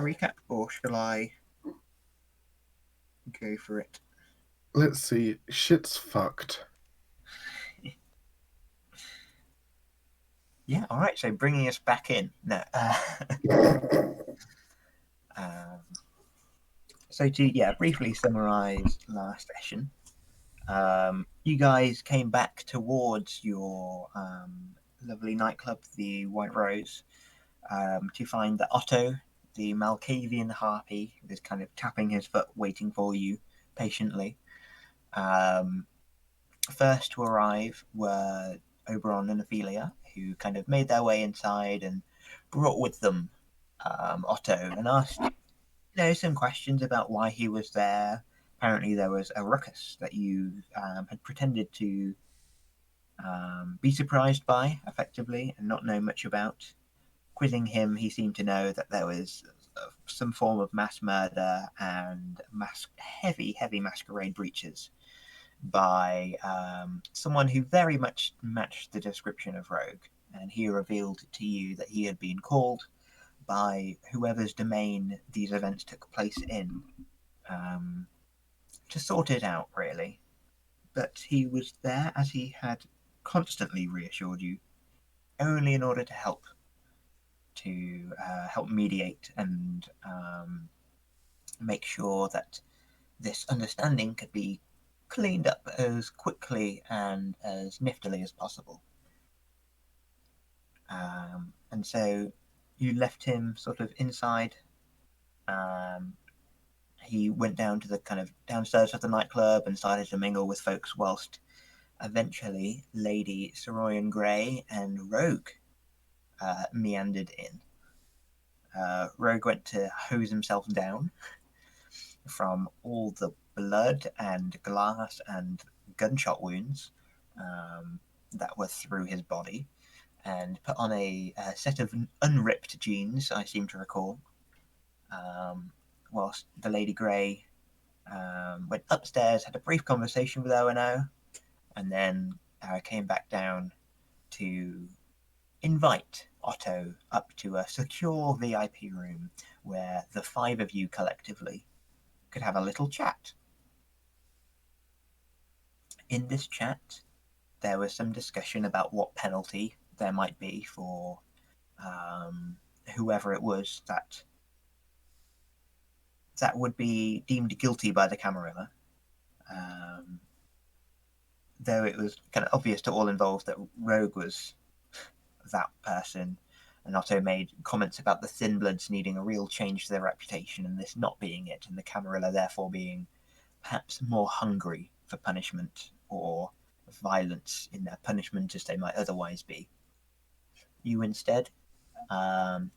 recap, or shall I go for it? Let's see. Shit's fucked. Yeah, all right. So bringing us back in. No. Um, so to briefly summarize last session, you guys came back towards your lovely nightclub, the White Rose, to find that Otto, the Malkavian harpy, is kind of tapping his foot, waiting for you patiently. First to arrive were Oberon and Ophelia, who kind of made their way inside and brought with them Otto and asked, some questions about why he was there. Apparently, there was a ruckus that you had pretended to be surprised by, effectively, and not know much about. Quizzing him, he seemed to know that there was some form of mass murder and heavy masquerade breaches by someone who very much matched the description of Rogue. And he revealed to you that he had been called by whoever's domain these events took place in to sort it out, really. But he was there, as he had constantly reassured you, only in order to help mediate and make sure that this understanding could be cleaned up as quickly and as niftily as possible. And so you left him sort of inside. He went down to the kind of downstairs of the nightclub and started to mingle with folks, whilst eventually Lady Soroyan Grey and Rogue meandered in. Rogue went to hose himself down from all the blood and glass and gunshot wounds that were through his body, and put on a set of unripped jeans, I seem to recall, whilst the Lady Grey went upstairs, had a brief conversation with O&O, and then came back down to invite Otto up to a secure VIP room where the five of you collectively could have a little chat. In this chat, there was some discussion about what penalty there might be for whoever it was that would be deemed guilty by the Camarilla. Though it was kind of obvious to all involved that Rogue was that person, and Otto made comments about the Thin Bloods needing a real change to their reputation and this not being it, and the Camarilla therefore being perhaps more hungry for punishment or violence in their punishment as they might otherwise be. You instead,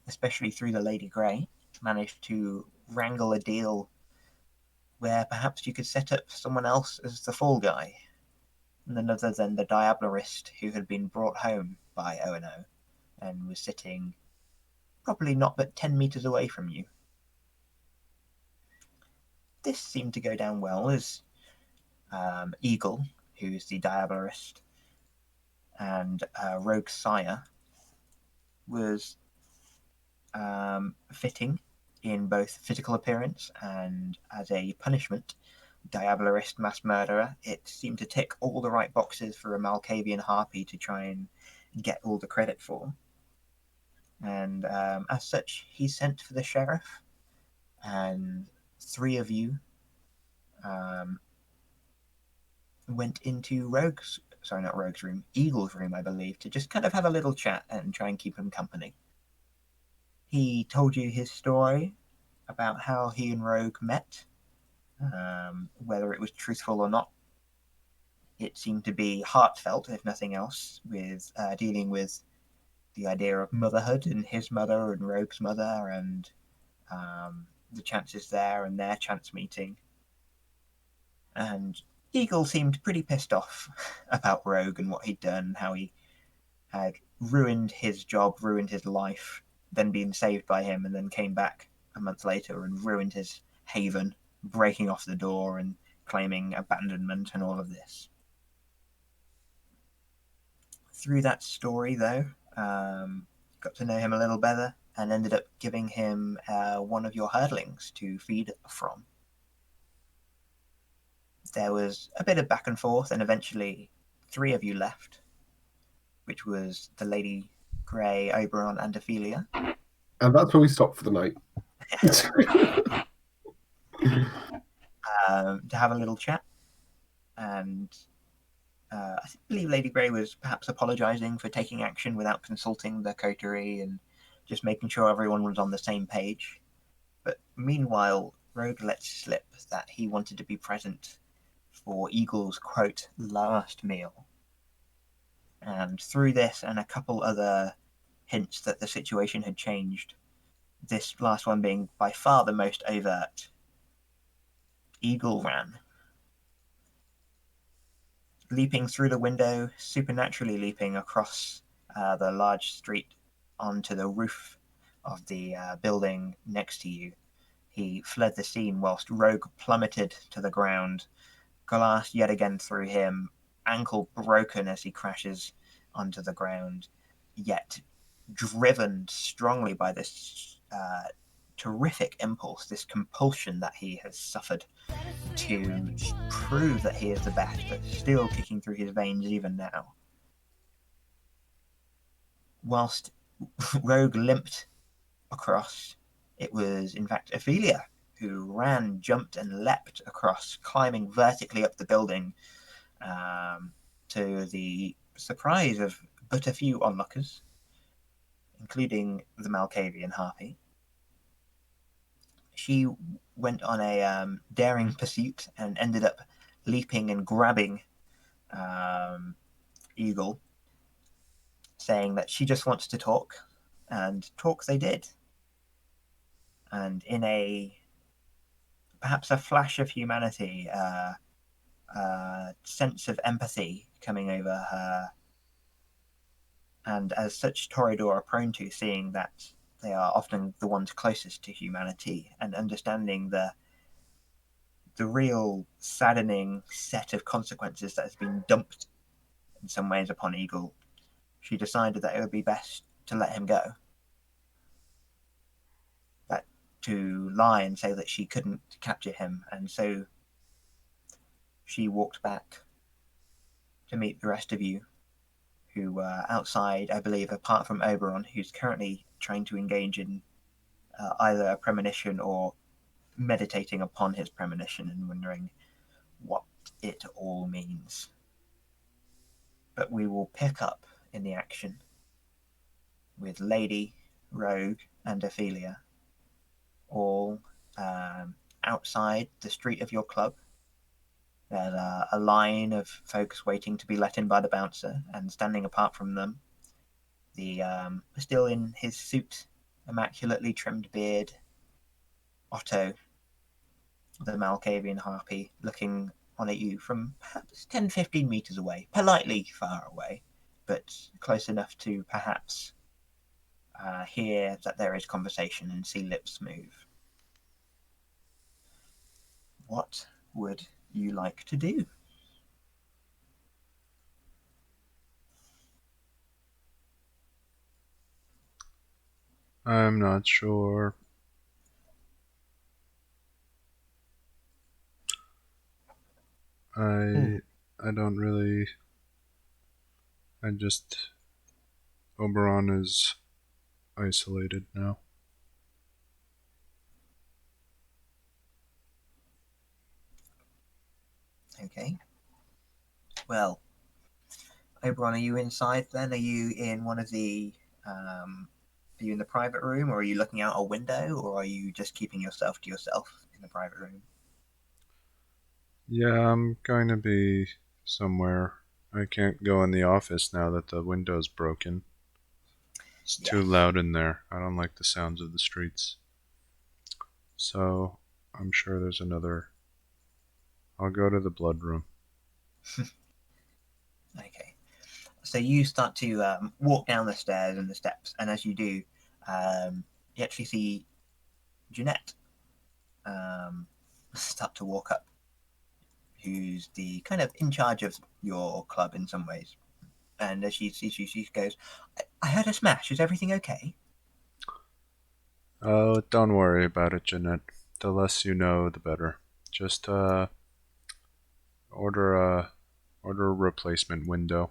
especially through the Lady Grey, managed to wrangle a deal where perhaps you could set up someone else as the fall guy, none other than the Diablerist who had been brought home by O&O and was sitting probably not but 10 meters away from you. This seemed to go down well as Eagle, who's the Diablerist, and Rogue's sire, was fitting in both physical appearance and as a punishment. Diablerist mass murderer, it seemed to tick all the right boxes for a Malkavian harpy to try and get all the credit for. And as such, he sent for the sheriff, and three of you went into Eagle's room, I believe, to just kind of have a little chat and try and keep him company. He told you his story about how he and Rogue met, whether it was truthful or not. It seemed to be heartfelt, if nothing else, with dealing with the idea of motherhood and his mother and Rogue's mother and the chances there and their chance meeting. And Eagle seemed pretty pissed off about Rogue and what he'd done, how he had ruined his job, ruined his life, then been saved by him, and then came back a month later and ruined his haven, breaking off the door and claiming abandonment and all of this. Through that story, though, got to know him a little better, and ended up giving him one of your herdlings to feed from. There was a bit of back and forth, and eventually 3 of you left, which was the Lady Grey, Oberon, and Ophelia. And that's where we stop for the night. To have a little chat. And I believe Lady Grey was perhaps apologising for taking action without consulting the coterie and just making sure everyone was on the same page. But meanwhile, Rogue let slip that he wanted to be present for Eagle's, quote, last meal. And through this and a couple other hints that the situation had changed, this last one being by far the most overt, Eagle ran, leaping through the window, supernaturally leaping across the large street onto the roof of the building next to you. He fled the scene whilst Rogue plummeted to the ground, glass yet again through him, ankle broken as he crashes onto the ground, yet driven strongly by this terrific impulse, this compulsion that he has suffered to prove that he is the best, but still kicking through his veins even now. Whilst Rogue limped across, it was in fact Ophelia who ran, jumped, and leapt across, climbing vertically up the building, to the surprise of but a few onlookers, including the Malkavian Harpy. She went on a daring pursuit and ended up leaping and grabbing Eagle, saying that she just wants to talk, and talk they did. And in a perhaps a flash of humanity, sense of empathy coming over her, and as such Toreador are prone to, seeing that they are often the ones closest to humanity, and understanding the real saddening set of consequences that has been dumped in some ways upon Eagle, she decided that it would be best to let him go. That to lie and say that she couldn't capture him, and so she walked back to meet the rest of you, who were outside, I believe, apart from Oberon, who's currently trying to engage in either a premonition or meditating upon his premonition and wondering what it all means. But we will pick up in the action with Lady, Rogue, and Ophelia, all outside the street of your club. There's a line of folks waiting to be let in by the bouncer, and standing apart from them, the still in his suit, immaculately trimmed beard, Otto, the Malkavian Harpy, looking on at you from perhaps 10-15 meters away, politely far away, but close enough to perhaps hear that there is conversation and see lips move. What would you like to do? I'm not sure. I don't really. I just. Oberon is isolated now. Okay. Well, Oberon, are you inside then? Are you in one of the are you in the private room, or are you looking out a window, or are you just keeping yourself to yourself in the private room? Yeah, I'm going to be somewhere. I can't go in the office now that the window's broken. It's too Yes. loud in there. I don't like the sounds of the streets. So, I'm sure there's another. I'll go to the blood room. Okay. So you start to walk down the stairs and the steps, and as you do, you actually see Jeanette start to walk up, who's the kind of in charge of your club in some ways. And as she sees you, she goes, I heard a smash. Is everything okay? Oh, don't worry about it, Jeanette. The less you know, the better. Just order a replacement window.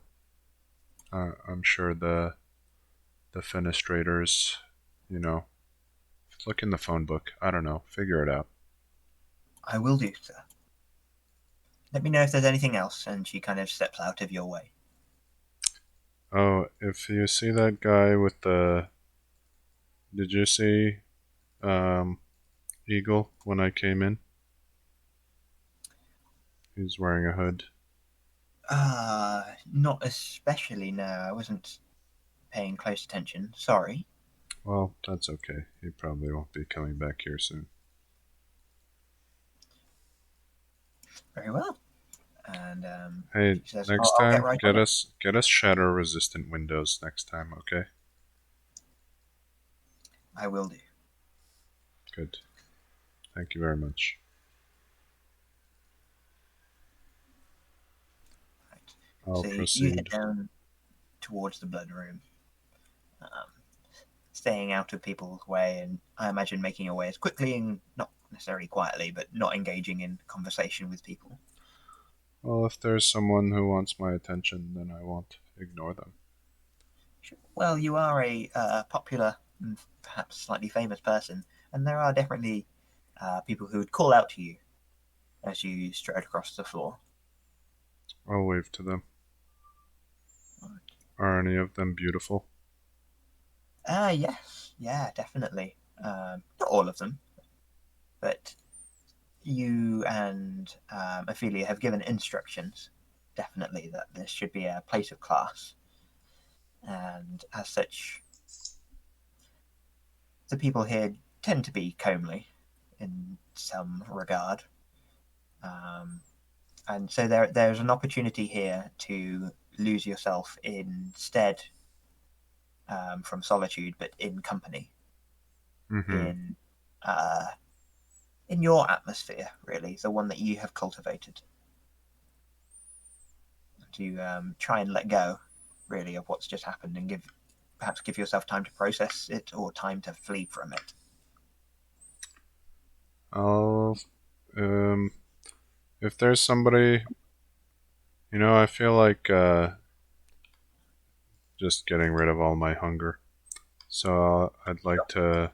I'm sure the fenestrators, you know, look in the phone book. I don't know. Figure it out. I will do, sir. Let me know if there's anything else, and she kind of steps out of your way. Oh, if you see that guy with the, did you see um, Eagle when I came in? He's wearing a hood. Not especially, no. I wasn't paying close attention. Sorry. Well, that's okay. He probably won't be coming back here soon. Very well. And Hey, she says, next I'll get time, right on it. get us shatter-resistant windows next time, okay? I will do. Good. Thank you very much. Right. I'll So you head proceed. down towards the blood room, staying out of people's way, and I imagine making your way as quickly and not necessarily quietly, but not engaging in conversation with people. Well, if there's someone who wants my attention, then I won't ignore them. Sure. Well, you are a popular and perhaps slightly famous person, and there are definitely people who would call out to you as you strode across the floor. I'll wave to them. Are any of them beautiful? Yes, yeah, definitely. Not all of them, but you and Ophelia have given instructions, definitely, that this should be a place of class. And as such, the people here tend to be comely in some regard. Um, and so there's an opportunity here to lose yourself instead from solitude, but in company, Mm-hmm. in uh, in your atmosphere, really, the one that you have cultivated, to try and let go, really, of what's just happened and perhaps give yourself time to process it or time to flee from it. I'll, um, if there's somebody, I feel like just getting rid of all my hunger. So I'd like to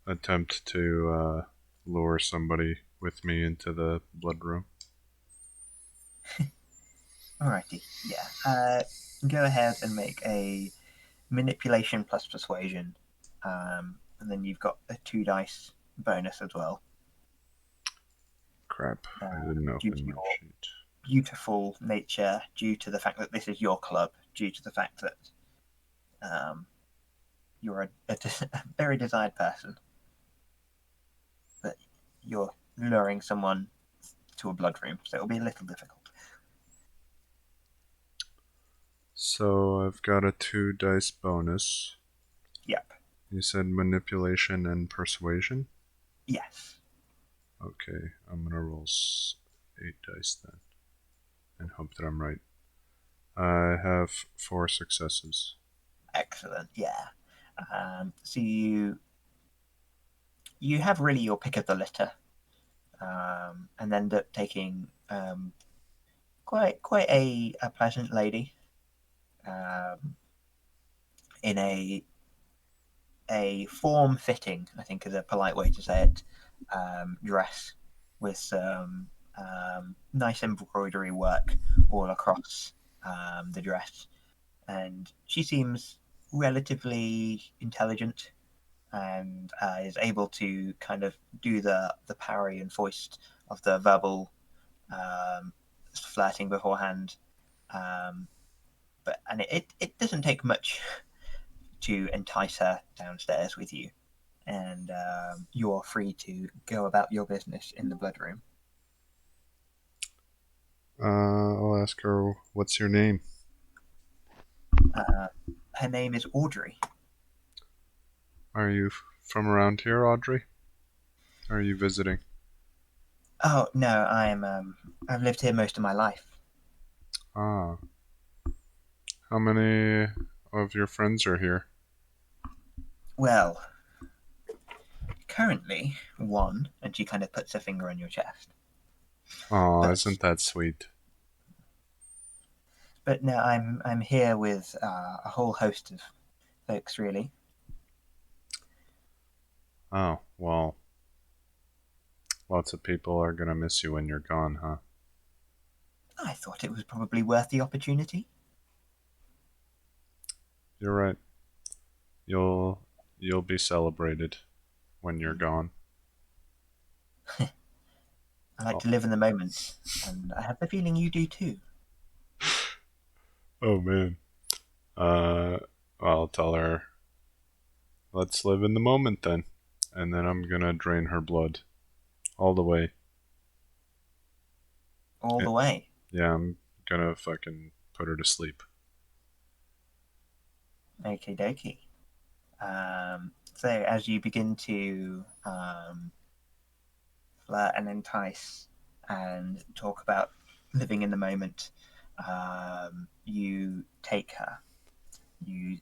attempt to lure somebody with me into the blood room. Alrighty, yeah. Go ahead and make a manipulation plus persuasion, and then you've got a 2 dice bonus as well. Crap, I didn't Due to open my your sheet. beautiful nature, due to the fact that this is your club, due to the fact that um, you're a very desired person, but you're luring someone to a blood room, so it'll be a little difficult. So I've got a 2 dice bonus. Yep. You said manipulation and persuasion? Yes. Okay, I'm gonna roll 8 dice then and hope that I'm right. I have 4 successes. Excellent. Yeah. So you have really your pick of the litter, and end up taking quite a pleasant lady um, in a form fitting, I think is a polite way to say it, dress with some nice embroidery work all across the dress, and she seems relatively intelligent and is able to kind of do the parry and foist of the verbal um, flirting beforehand. Um, it doesn't take much to entice her downstairs with you, and you're free to go about your business in the blood room. I'll ask her, what's your name? Uh, Her name is Audrey. Are you from around here, Audrey? Are you visiting? Oh no, I've lived here most of my life. Ah, how many of your friends are here? Well, currently 1, and she kind of puts her finger on your chest. Oh, But isn't that sweet? no, I'm here with a whole host of folks, really. Oh, well, lots of people are gonna miss you when you're gone, huh? I thought it was probably worth the opportunity. You're right. You'll you'll be celebrated when you're gone. I like Oh, to live in the moment, and I have the feeling you do too. oh man. Uh, I'll tell her. Let's live in the moment then, and then I'm gonna drain her blood all the way. All Yeah, the way. yeah, I'm gonna fucking put her to sleep. Okie dokie. So as you begin to flirt and entice and talk about living in the moment, you take her, you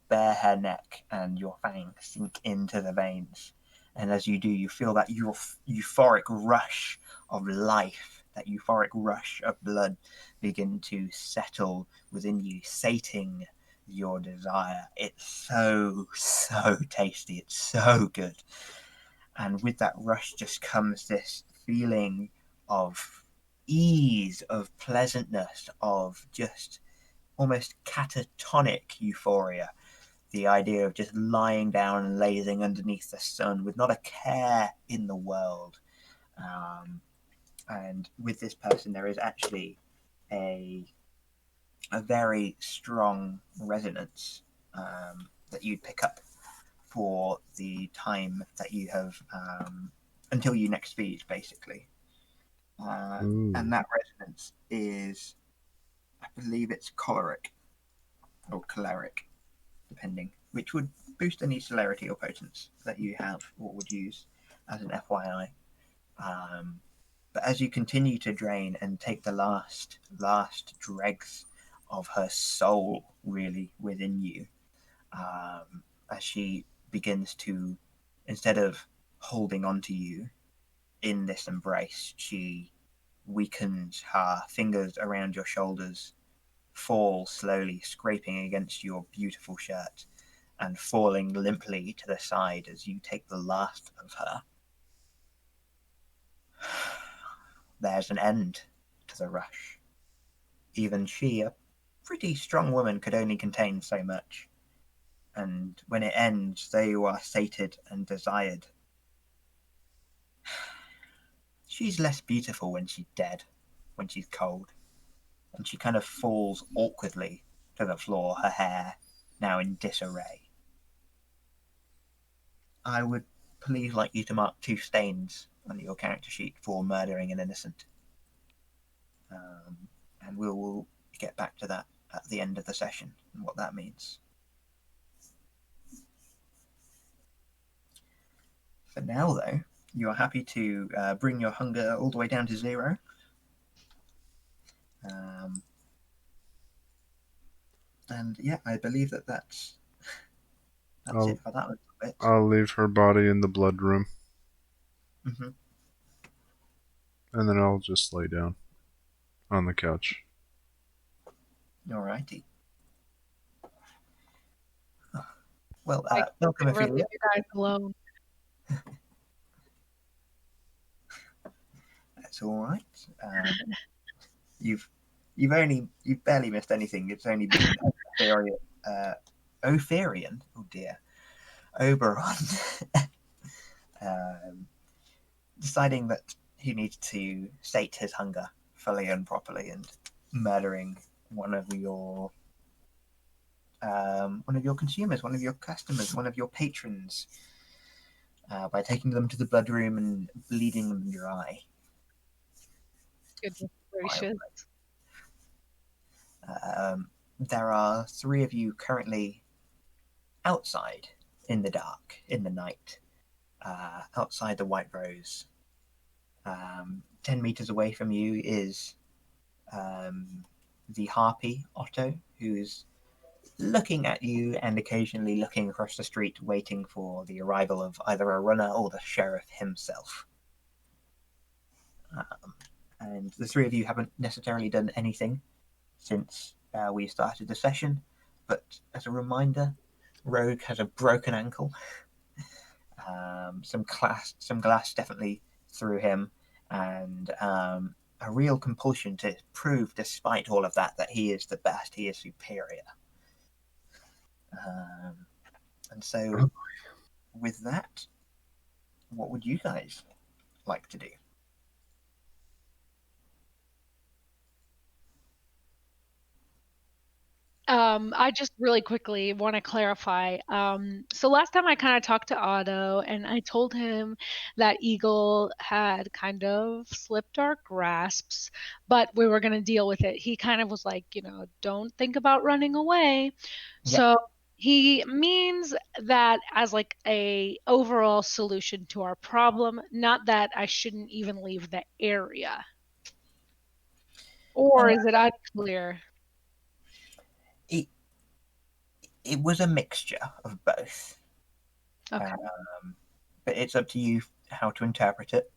bare her neck, and your fangs sink into the veins. And as you do, you feel that euphoric rush of life, that euphoric rush of blood begin to settle within you, sating your desire. It's so tasty. It's so good. And with that rush just comes this feeling of ease, of pleasantness, of just almost catatonic euphoria. The idea of just lying down and lazing underneath the sun with not a care in the world. Um, and with this person, there is actually a a very strong resonance that you'd pick up for the time that you have until you next speak, basically. And Ooh. that resonance is, I believe it's choleric or choleric, depending, which would boost any celerity or potence that you have or would use as an FYI. Um, but as you continue to drain and take the last dregs of her soul really within you, as she begins to, instead of holding on to you in this embrace, she weakens, her fingers around your shoulders fall slowly, scraping against your beautiful shirt and falling limply to the side as you take the last of her. There's an end to the rush. Even she, a pretty strong woman, could only contain so much. And when it ends, they who are sated and desired. She's less beautiful when she's dead, when she's cold. And she kind of falls awkwardly to the floor, her hair now in disarray. I would please like you to mark 2 stains on your character sheet for murdering an innocent. And we'll get back to that at the end of the session and what that means. For now, though, you are happy to bring your hunger all the way down to 0. And yeah, I believe that's I'll it for that little bit. I'll leave her body in the blood room, Mm-hmm. and then I'll just lay down on the couch. Alrighty. Well, I welcome, never leave Ophelia. you guys alone. That's all right. You've barely missed anything. It's only been Opherian. Oh dear, Oberon deciding that he needs to sate his hunger fully and properly, and murdering one of your consumers, one of your customers, one of your patrons, by taking them to the blood room and bleeding them dry. Goodness gracious. There are 3 of you currently outside in the dark, in the night, outside the White Rose. 10 meters away from you is the harpy Otto, who's looking at you and occasionally looking across the street, waiting for the arrival of either a runner or the sheriff himself. And the three of you haven't necessarily done anything since we started the session, but as a reminder, Rogue has a broken ankle. Some glass definitely through him, and a real compulsion to prove, despite all of that, that he is the best, he is superior. And so, with that, what would you guys like to do? I just really quickly want to clarify. So last time I kind of talked to Otto and I told him that Eagle had kind of slipped our grasps, but we were going to deal with it. He kind of was like, don't think about running away. Yep. So he means that as like a overall solution to our problem, not that I shouldn't even leave the area. Or is it unclear? It was a mixture of both. Okay. But it's up to you how to interpret it,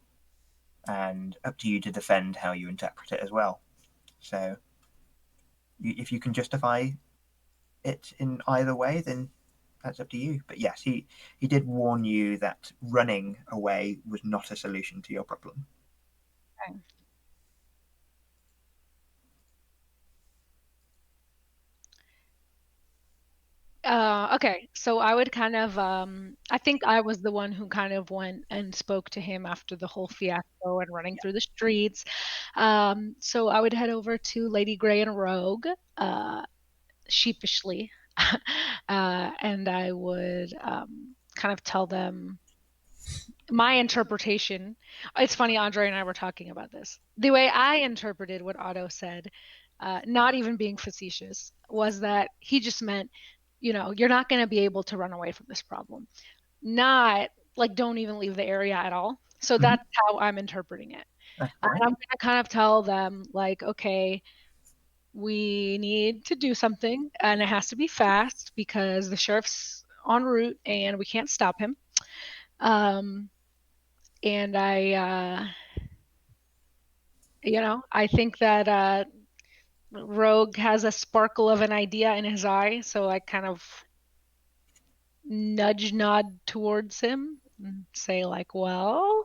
and up to you to defend how you interpret it as well. So, if you can justify it in either way, then that's up to you. But yes, he did warn you that running away was not a solution to your problem. Okay. Okay, so I would kind of, I think I was the one who kind of went and spoke to him after the whole fiasco and running through the streets. So I would head over to Lady Grey and Rogue, sheepishly, and I would kind of tell them my interpretation. It's funny, Andre and I were talking about this. The way I interpreted what Otto said, not even being facetious, was that he just meant, you're not going to be able to run away from this problem. Not like don't even leave the area at all. So that's how I'm interpreting it. That's And fine. I'm going to kind of tell them, like, okay, we need to do something and it has to be fast because the sheriff's en route and we can't stop him. And I think that Rogue has a sparkle of an idea in his eye, so I kind of nod towards him and say, like, well.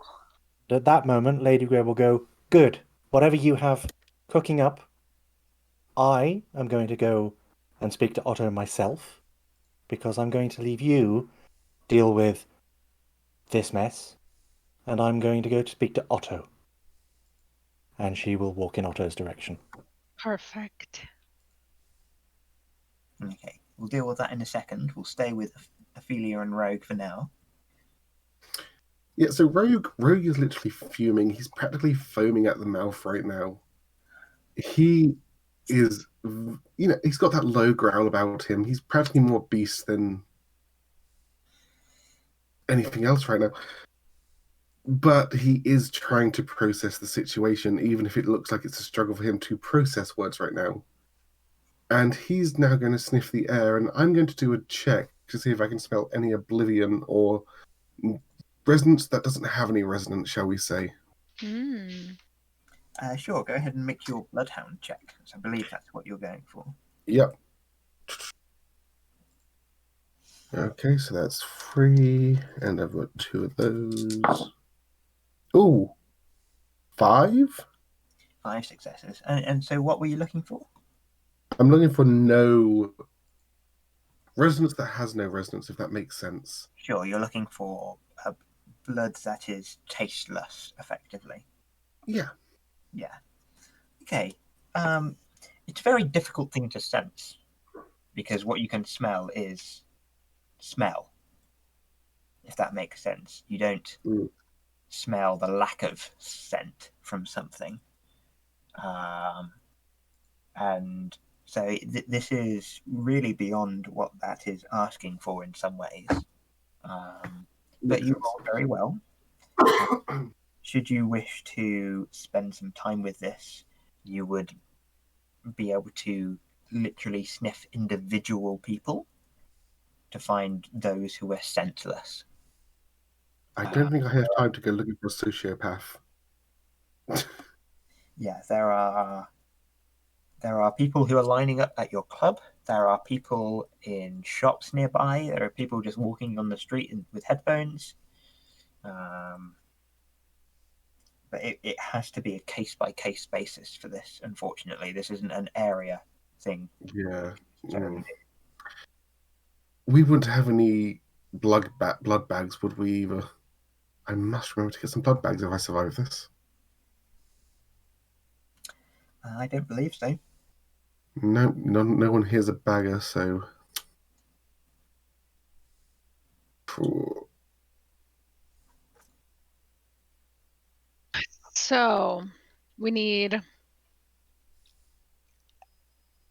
At that moment, Lady Grey will go, "Good. Whatever you have cooking up, I am going to go and speak to Otto myself, because I'm going to leave you deal with this mess, and I'm going to go to speak to Otto." And she will walk in Otto's direction. Perfect. Okay, we'll deal with that in a second. We'll stay with Ophelia and Rogue for now. Yeah, so Rogue is literally fuming. He's practically foaming at the mouth right now. He is, he's got that low growl about him. He's practically more beast than anything else right now. But he is trying to process the situation, even if it looks like it's a struggle for him to process words right now. And he's now going to sniff the air, and I'm going to do a check to see if I can smell any oblivion or resonance that doesn't have any resonance, shall we say. Sure, go ahead and make your bloodhound check. So I believe that's what you're going for. Yep. Okay, so that's 3, and I've got 2 of those. Ooh, 5? 5 successes. And so what were you looking for? I'm looking for no resonance that has no resonance, if that makes sense. Sure, you're looking for a blood that is tasteless, effectively. Yeah. Yeah. Okay. It's a very difficult thing to sense, because what you can smell is smell, if that makes sense. You don't smell the lack of scent from something. And so this is really beyond what that is asking for in some ways. But you rolled very well. Should you wish to spend some time with this, you would be able to literally sniff individual people to find those who are senseless. I don't think I have time to go looking for a sociopath. Yeah, there are people who are lining up at your club. There are people in shops nearby. There are people just walking on the street with headphones. But it has to be a case by case basis for this. Unfortunately, this isn't an area thing. Yeah. So We wouldn't have any blood bags, would we? Either. I must remember to get some blood bags if I survive this. I don't believe so. No one here's a bagger, so. So we need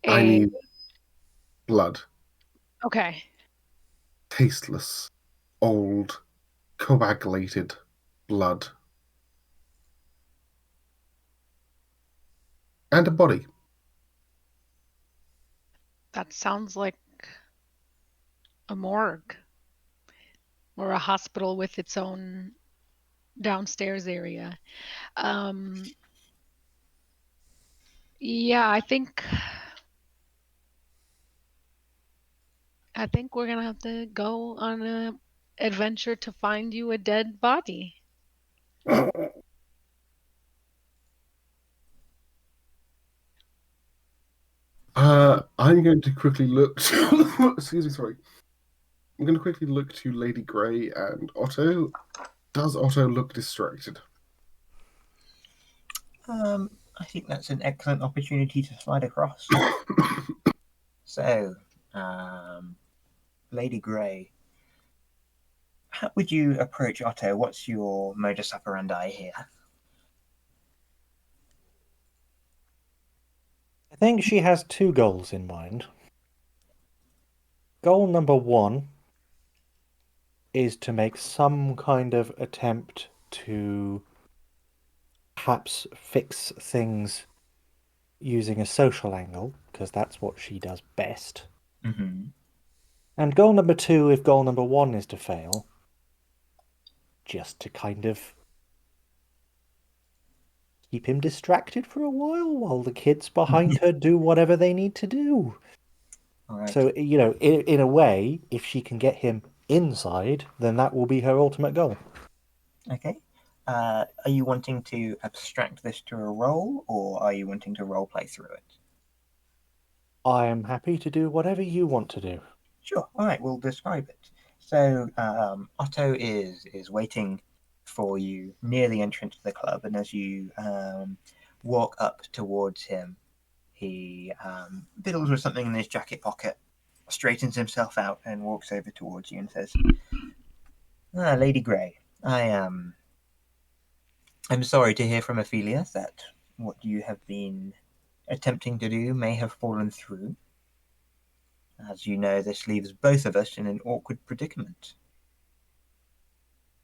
I need blood. Okay. Tasteless, old, coagulated blood. And a body. That sounds like a morgue or a hospital with its own downstairs area. Yeah, I think we're gonna have to go on a adventure to find you a dead body. I'm going to quickly look. Excuse me, sorry. I'm going to quickly look to Lady Grey and Otto. Does Otto look distracted? I think that's an excellent opportunity to slide across. So, Lady Grey, how would you approach Otto? What's your modus operandi here? I think she has two goals in mind. Goal number one is to make some kind of attempt to perhaps fix things using a social angle, because that's what she does best. Mm-hmm. And goal number two, if goal number one is to fail, just to kind of keep him distracted for a while the kids behind her do whatever they need to do. All right. So, in a way, if she can get him inside, then that will be her ultimate goal. Okay. Are you wanting to abstract this to a role, or are you wanting to role play through it? I am happy to do whatever you want to do. Sure. All right. We'll describe it. So Otto is waiting for you near the entrance to the club, and as you walk up towards him, he fiddles with something in his jacket pocket, straightens himself out, and walks over towards you and says, Lady Grey, I'm sorry to hear from Ophelia that what you have been attempting to do may have fallen through. As you know, this leaves both of us in an awkward predicament.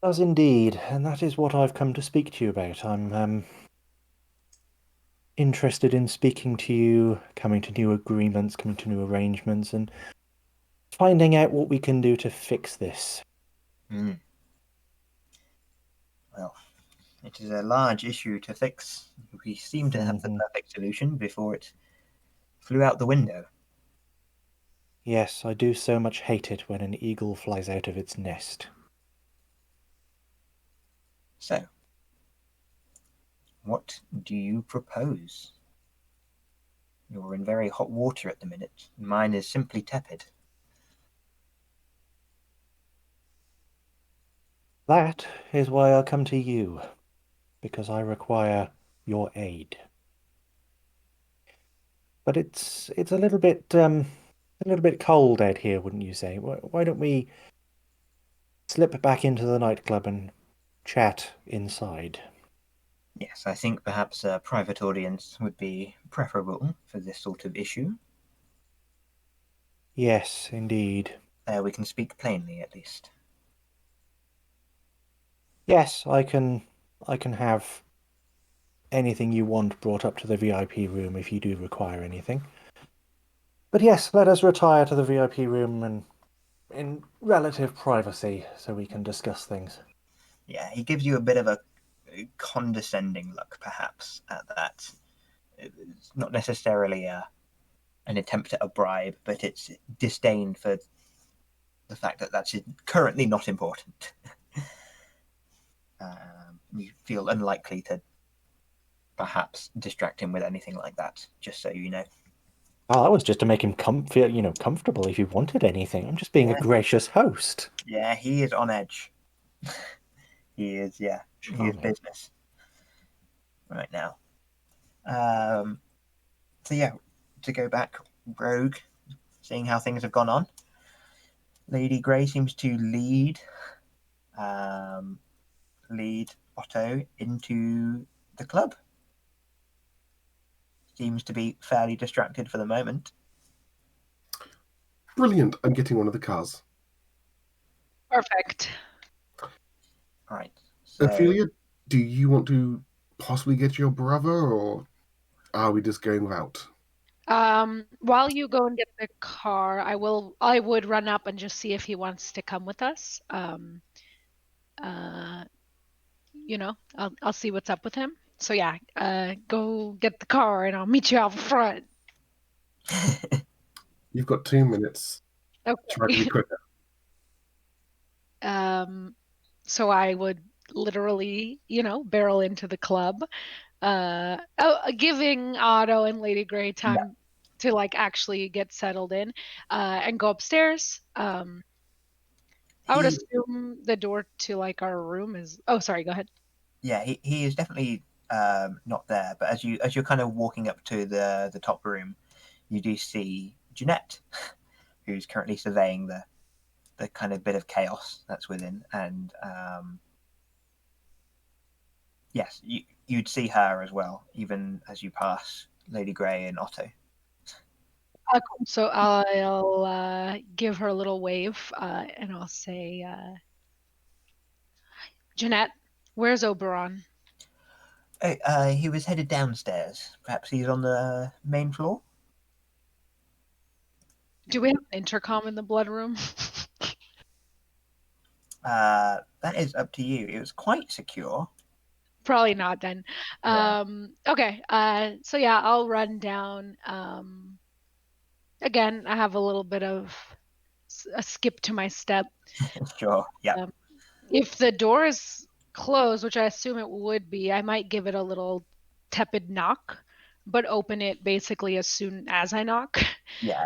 It does indeed, and that is what I've come to speak to you about. I'm interested in speaking to you, coming to new agreements, coming to new arrangements, and finding out what we can do to fix this. Well, it is a large issue to fix. We seem to have the perfect solution before it flew out the window. Yes, I do so much hate it when an eagle flies out of its nest. So, what do you propose? You're in very hot water at the minute. Mine is simply tepid. That is why I come to you, because I require your aid. But it's a little bit cold out here, wouldn't you say? Why don't we slip back into the nightclub and chat inside? Yes, I think perhaps a private audience would be preferable for this sort of issue. Yes, indeed. There we can speak plainly, at least. Yes, I can have anything you want brought up to the VIP room if you do require anything. But yes, let us retire to the VIP room and in relative privacy so we can discuss things. Yeah, he gives you a bit of a condescending look, perhaps, at that. It's not necessarily an attempt at a bribe, but it's disdain for the fact that that's currently not important. You feel unlikely to perhaps distract him with anything like that, just so you know. Oh, that was just to make him feel, comfortable if he wanted anything. I'm just being a Yeah. gracious host. Yeah, he is on edge. He is, yeah. He is Charming. business right now. So yeah, to go back, Rogue, seeing how things have gone on. Lady Grey seems to um, lead Otto into the club. Seems to be fairly distracted for the moment. Brilliant. I'm getting one of the cars. Perfect. All right. So Ophelia, do you want to possibly get your brother, or are we just going without? While you go and get the car, I would run up and just see if he wants to come with us. Uh, I'll see what's up with him. So yeah, go get the car and I'll meet you out front. You've got 2 minutes. Try to be Okay. quicker. So I would literally, barrel into the club, giving Otto and Lady Grey yeah, time to like actually get settled in, and go upstairs. I would he assume the door to like our room is. Oh, sorry. Go ahead. he is definitely not there. But as you're kind of walking up to the top room, you do see Jeanette, who's currently surveying the kind of bit of chaos that's within, and yes, you'd see her as well, even as you pass Lady Grey and Otto. Cool. So I'll give her a little wave, and I'll say, Jeanette, where's Oberon? Oh, he was headed downstairs. Perhaps he's on the main floor. Do we have an intercom in the blood room? That is up to you. It was quite secure. Probably not then. Yeah, Okay. So yeah, I'll run down. Again, I have a little bit of a skip to my step. sure. Yeah, Um, if the door is closed, which I assume it would be, I might give it a little tepid knock, but open it basically as soon as I knock, yeah.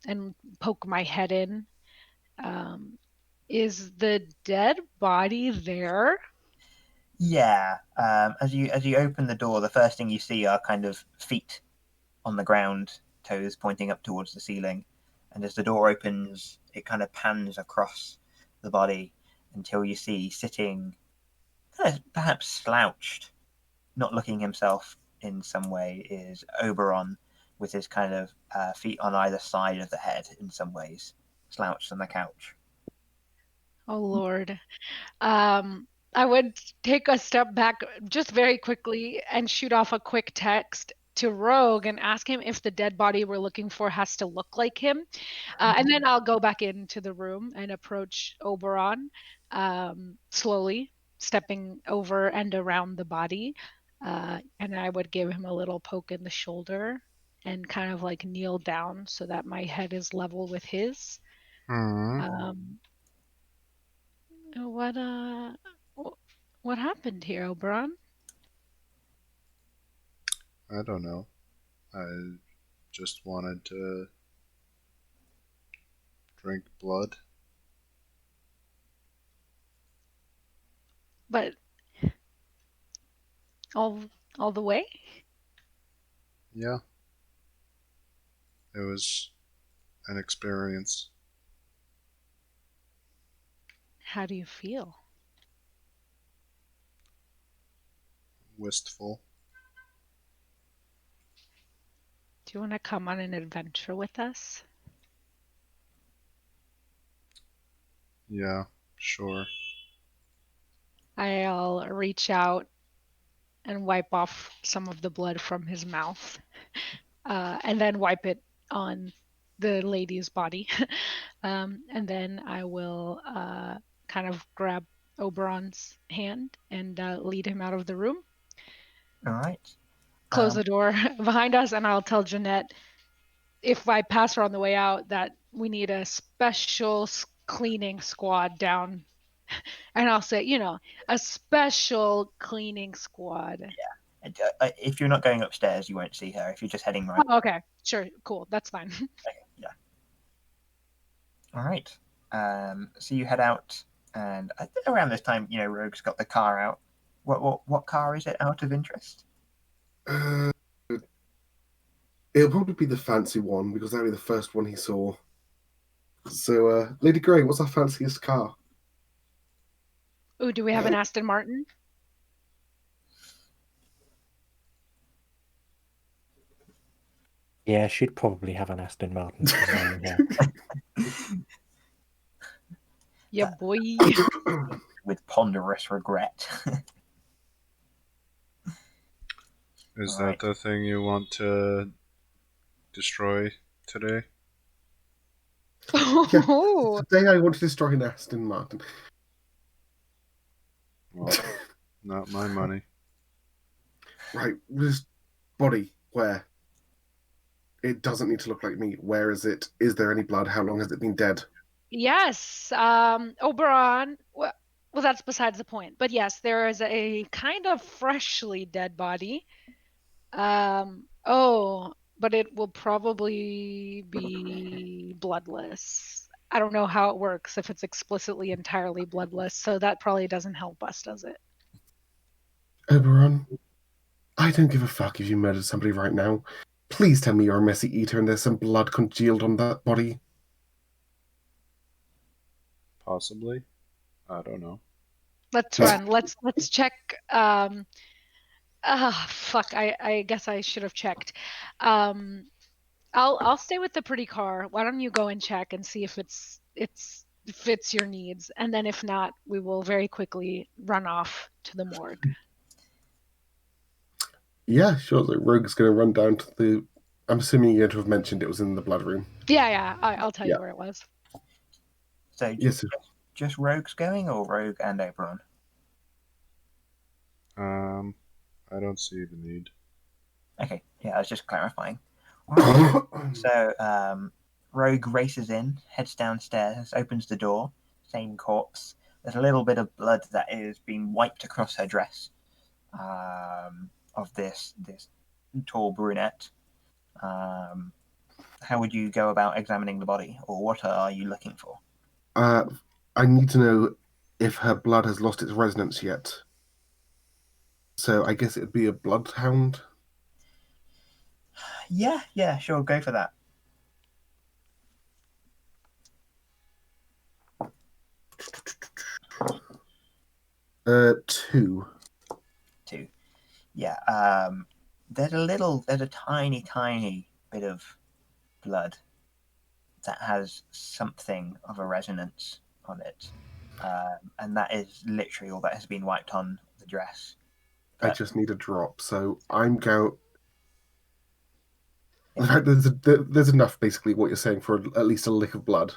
and poke my head in. Um, is the dead body there? Yeah. As you open the door, the first thing you see are kind of feet on the ground, toes pointing up towards the ceiling. And as the door opens, it kind of pans across the body until you see sitting, kind of perhaps slouched, not looking himself in some way, is Oberon with his kind of feet on either side of the head in some ways, slouched on the couch. Oh Lord. Um, I would take a step back just very quickly and shoot off a quick text to Rogue and ask him if the dead body we're looking for has to look like him. And then I'll go back into the room and approach Oberon, slowly, stepping over and around the body. And I would give him a little poke in the shoulder and kind of like kneel down so that my head is level with his. Hmm. Um, what uh what happened here, Oberon? I don't know. I just wanted to drink blood. But all all the way? Yeah, it was an experience. How do you feel? Wistful. Do you want to come on an adventure with us? Yeah, sure. I'll reach out and wipe off some of the blood from his mouth, and then wipe it on the lady's body. And then I will kind of grab Oberon's hand and lead him out of the room, All right. close the door behind us, and I'll tell Jeanette, if I pass her on the way out, that we need a special cleaning squad down. And I'll say, a special cleaning squad. And, if you're not going upstairs, you won't see her. If you're just heading right. Oh, okay, sure, cool, that's fine. Okay, yeah. All right. So you head out, and I think around this time, Rogue's got the car out. What car is it, out of interest? It'll probably be the fancy one because that'll be the first one he saw. So, Lady Grey, what's our fanciest car? Ooh, do we have an Aston Martin? Yeah, she'd probably have an Aston Martin. Yeah, boy. With ponderous regret. Is All right. that the thing you want to destroy today? Oh, Today I want to destroy an Aston Martin. Well, not my money. Right, this body, where? It doesn't need to look like me. Where is it? Is there any blood? How long has it been dead? yes. Oberon. Well, that's besides the point. But yes, there is a kind of freshly dead body. Oh, but it will probably be bloodless. I don't know how it works if it's explicitly entirely bloodless, so that probably doesn't help us, does it? Oberon, I don't give a fuck if you murdered somebody right now. Please tell me you're a messy eater and there's some blood congealed on that body. Possibly. I don't know. Let's run. Let's check. Fuck. I guess I should have checked. I'll stay with the pretty car. Why don't you go and check and see if it fits your needs, and then if not, we will very quickly run off to the morgue. Yeah, sure. So Rogue's going to run down to the... I'm assuming you're going to have mentioned it was in the blood room. Yeah. I'll tell you where it was. So Yes, just Rogue's going, or Rogue and Oberon? I don't see the need. Okay, yeah, I was just clarifying. All right. So Rogue races in, heads downstairs, opens the door. Same corpse. There's a little bit of blood that is being wiped across her dress of this tall brunette. How would you go about examining the body, or what are you looking for? I need to know if her blood has lost its resonance yet. So I guess it'd be a bloodhound. Yeah, sure, go for that. Two. Yeah. There's a tiny bit of blood that has something of a resonance on it. And that is literally all that has been wiped on the dress. I But just need a drop, so I'm going. Yeah. In fact, there's enough, basically, what you're saying, for at least a lick of blood.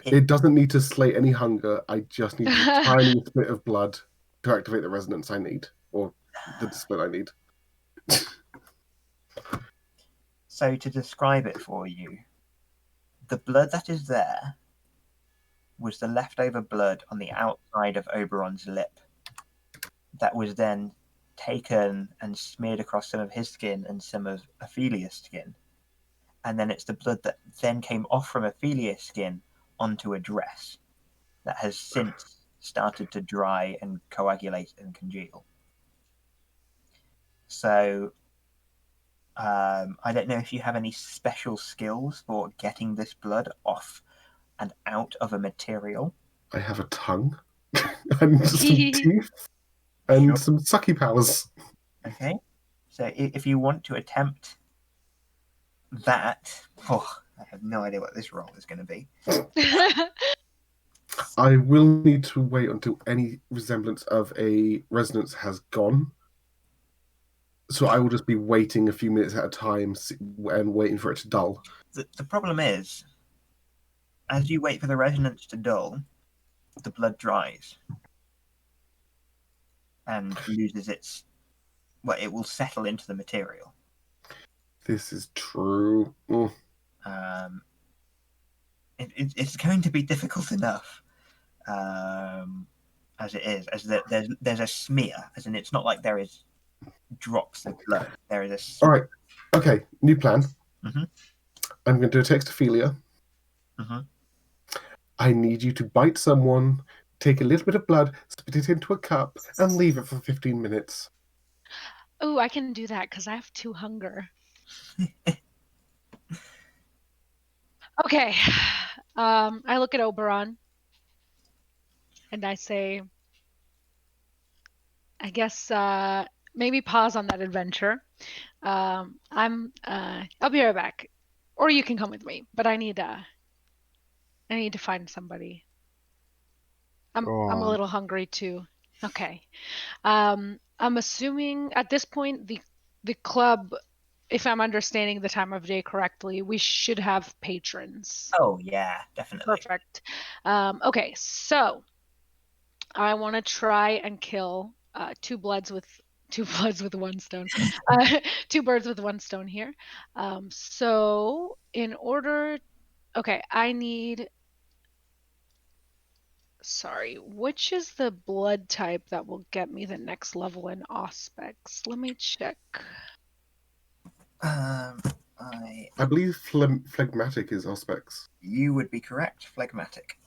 It doesn't need to slay any hunger. I just need a tiny bit of blood to activate the resonance I need, or the discipline I need. So to describe it for you, the blood that is there was the leftover blood on the outside of Oberon's lip that was then taken and smeared across some of his skin and some of Ophelia's skin. And then it's the blood that then came off from Ophelia's skin onto a dress that has since started to dry and coagulate and congeal. So I don't know if you have any special skills for getting this blood off and out of a material. I have a tongue and some teeth and Sure. some sucky powers. Okay. So if you want to attempt that, I have no idea what this roll is going to be. I will need to wait until any resemblance of a resonance has gone. So I will just be waiting a few minutes at a time and waiting for it to dull. The problem is, as you wait for the resonance to dull, the blood dries and loses its. Well, it will settle into the material. This is true. It's going to be difficult enough as it is. As there's a smear, as in it's not like there is drops of blood. There is a All right. Okay. New plan. Mhm. I'm going to do a text Ophelia. Mhm. I need you to bite someone, take a little bit of blood, spit it into a cup, and leave it for 15 minutes. Oh, I can do that because I have 2 hunger. Okay. I look at Oberon and I say, I guess maybe pause on that adventure. I'll be right back, or you can come with me. But I need to find somebody. I'm Go a on. little hungry too. Okay. I'm assuming at this point the club, if I'm understanding the time of day correctly, we should have patrons. Oh yeah, definitely. Perfect. Okay, so I want to try and kill 2 bloods with 1 stone. 2 birds with 1 stone here. So in order, okay, I need. Sorry, which is the blood type that will get me the next level in Auspex? Let me check. I I believe phlegmatic is Auspex. You would be correct, phlegmatic.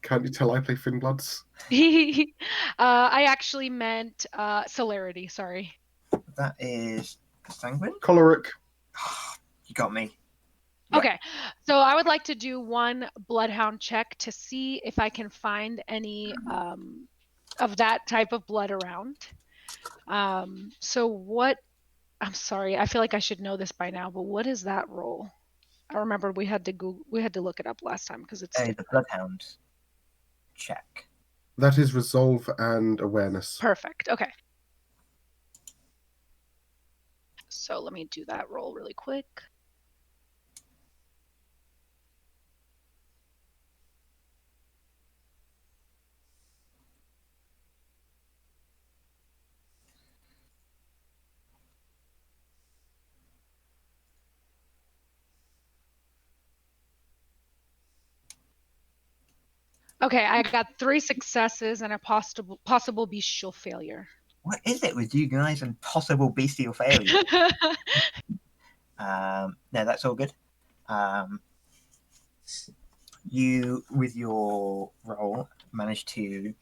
Can't you tell I play Finbloods? I actually meant celerity, sorry. That is sanguine. Choleric. You got me. Yeah. Okay, so I would like to do 1 bloodhound check to see if I can find any of that type of blood around. So what, I'm sorry, I feel like I should know this by now, but what is that roll? I remember we had to look it up last time because it's The different. bloodhound check. That is resolve and awareness. Perfect. Okay. So let me do that roll really quick. Okay, I got 3 successes and a possible bestial failure. What is it with you guys and possible bestial failure? No, that's all good. You, with your roll, managed to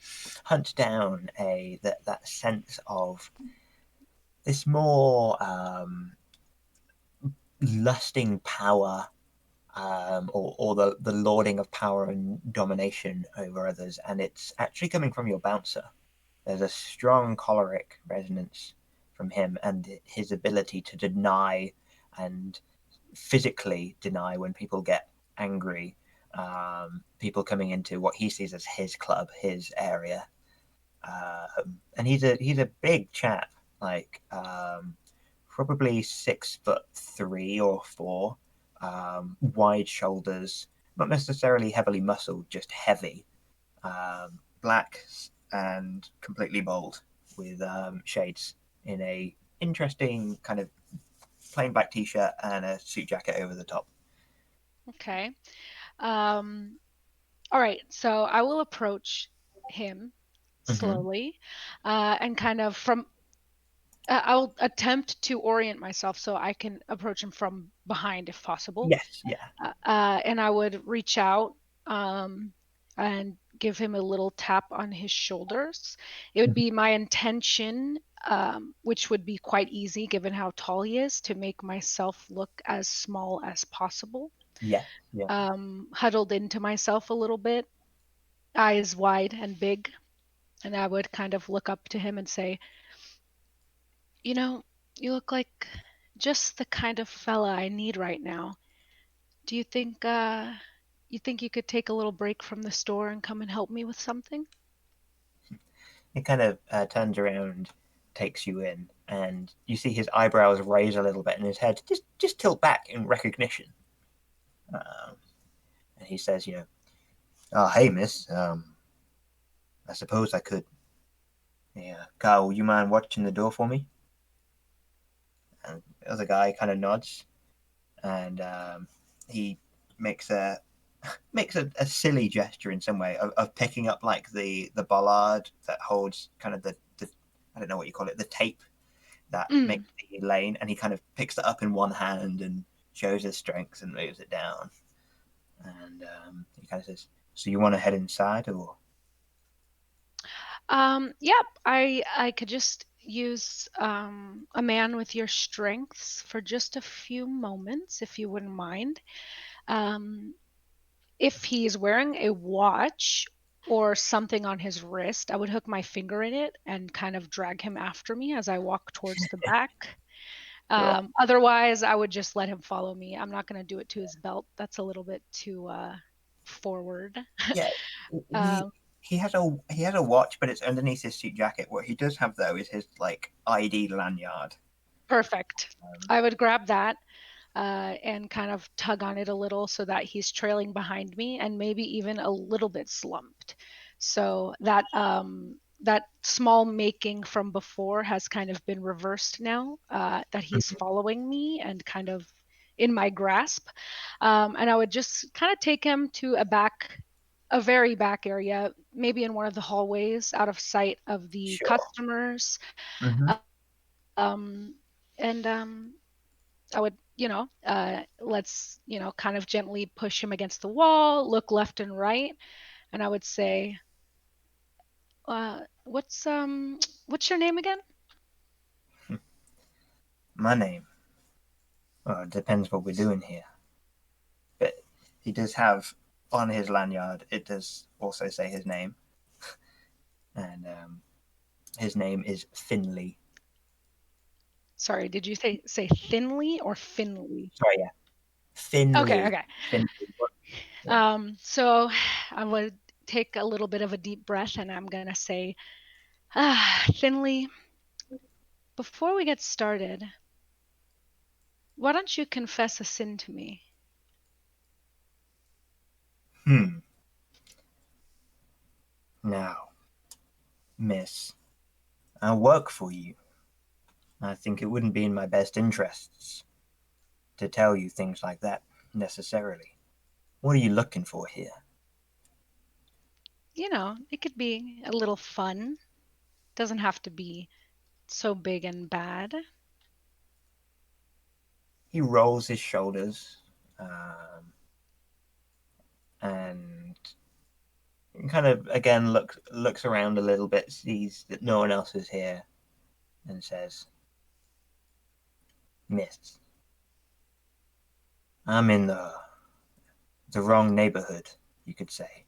hunt down that sense of this more lusting power, or the lording of power and domination over others, and it's actually coming from your bouncer. There's a strong choleric resonance from him and his ability to deny and physically deny when people get angry. People coming into what he sees as his club, his area, and he's a big chap, like probably 6'3" or 4, wide shoulders, not necessarily heavily muscled, just heavy, black and completely bald with shades in a interesting kind of plain black t-shirt and a suit jacket over the top. Okay. All right, so I will approach him slowly, and kind of from. I'll attempt to orient myself so I can approach him from behind if possible. Yes, yeah. And I would reach out and give him a little tap on his shoulders. It would be my intention, which would be quite easy given how tall he is, to make myself look as small as possible. Yeah, yeah. Huddled into myself a little bit, eyes wide and big. And I would kind of look up to him and say, you know, you look like just the kind of fella I need right now. Do you think you could take a little break from the store and come and help me with something? It kind of turns around, takes you in, and you see his eyebrows raise a little bit, and his head just tilt back in recognition. And he says, "Oh, hey, miss. I suppose I could. Yeah, Kyle, would you mind watching the door for me?" And the other guy kind of nods, and he makes a a silly gesture in some way of picking up like the bollard that holds kind of the I don't know what you call it, the tape that makes the lane, and he kind of picks it up in one hand and shows his strength and moves it down. And he kind of says, "So you want to head inside, or?" Yep, I could just use a man with your strengths for just a few moments, if you wouldn't mind. Um, if he's wearing a watch or something on his wrist, I would hook my finger in it and kind of drag him after me as I walk towards the back. Right. Otherwise, I would just let him follow me. I'm not going to do it to his belt. That's a little bit too forward. Yeah, he Um, he has a watch, but it's underneath his suit jacket. What he does have though is his like ID lanyard. Perfect. Um, I would grab that and kind of tug on it a little so that he's trailing behind me and maybe even a little bit slumped. So that small making from before has kind of been reversed now, that he's following me and kind of in my grasp. And I would just kind of take him to a very back area, maybe in one of the hallways out of sight of the sure. customers. Mm-hmm. Um, and I would, let's, kind of gently push him against the wall, look left and right, and I would say, what's your name again? My name. Well, it depends what we're doing here. But he does have on his lanyard. It does also say his name, and his name is Finley. Sorry, did you say thinly or Finley? Sorry, yeah, Okay, Finley. okay. Finley. Yeah. So I would take a little bit of a deep breath and I'm gonna say, Finley, before we get started, why don't you confess a sin to me? Hmm. Now, miss, I work for you. I think it wouldn't be in my best interests to tell you things like that necessarily. What are you looking for here? It could be a little fun. Doesn't have to be so big and bad. He rolls his shoulders and kind of again looks around a little bit, sees that no one else is here, and says, "Miss, I'm in the wrong neighborhood, you could say,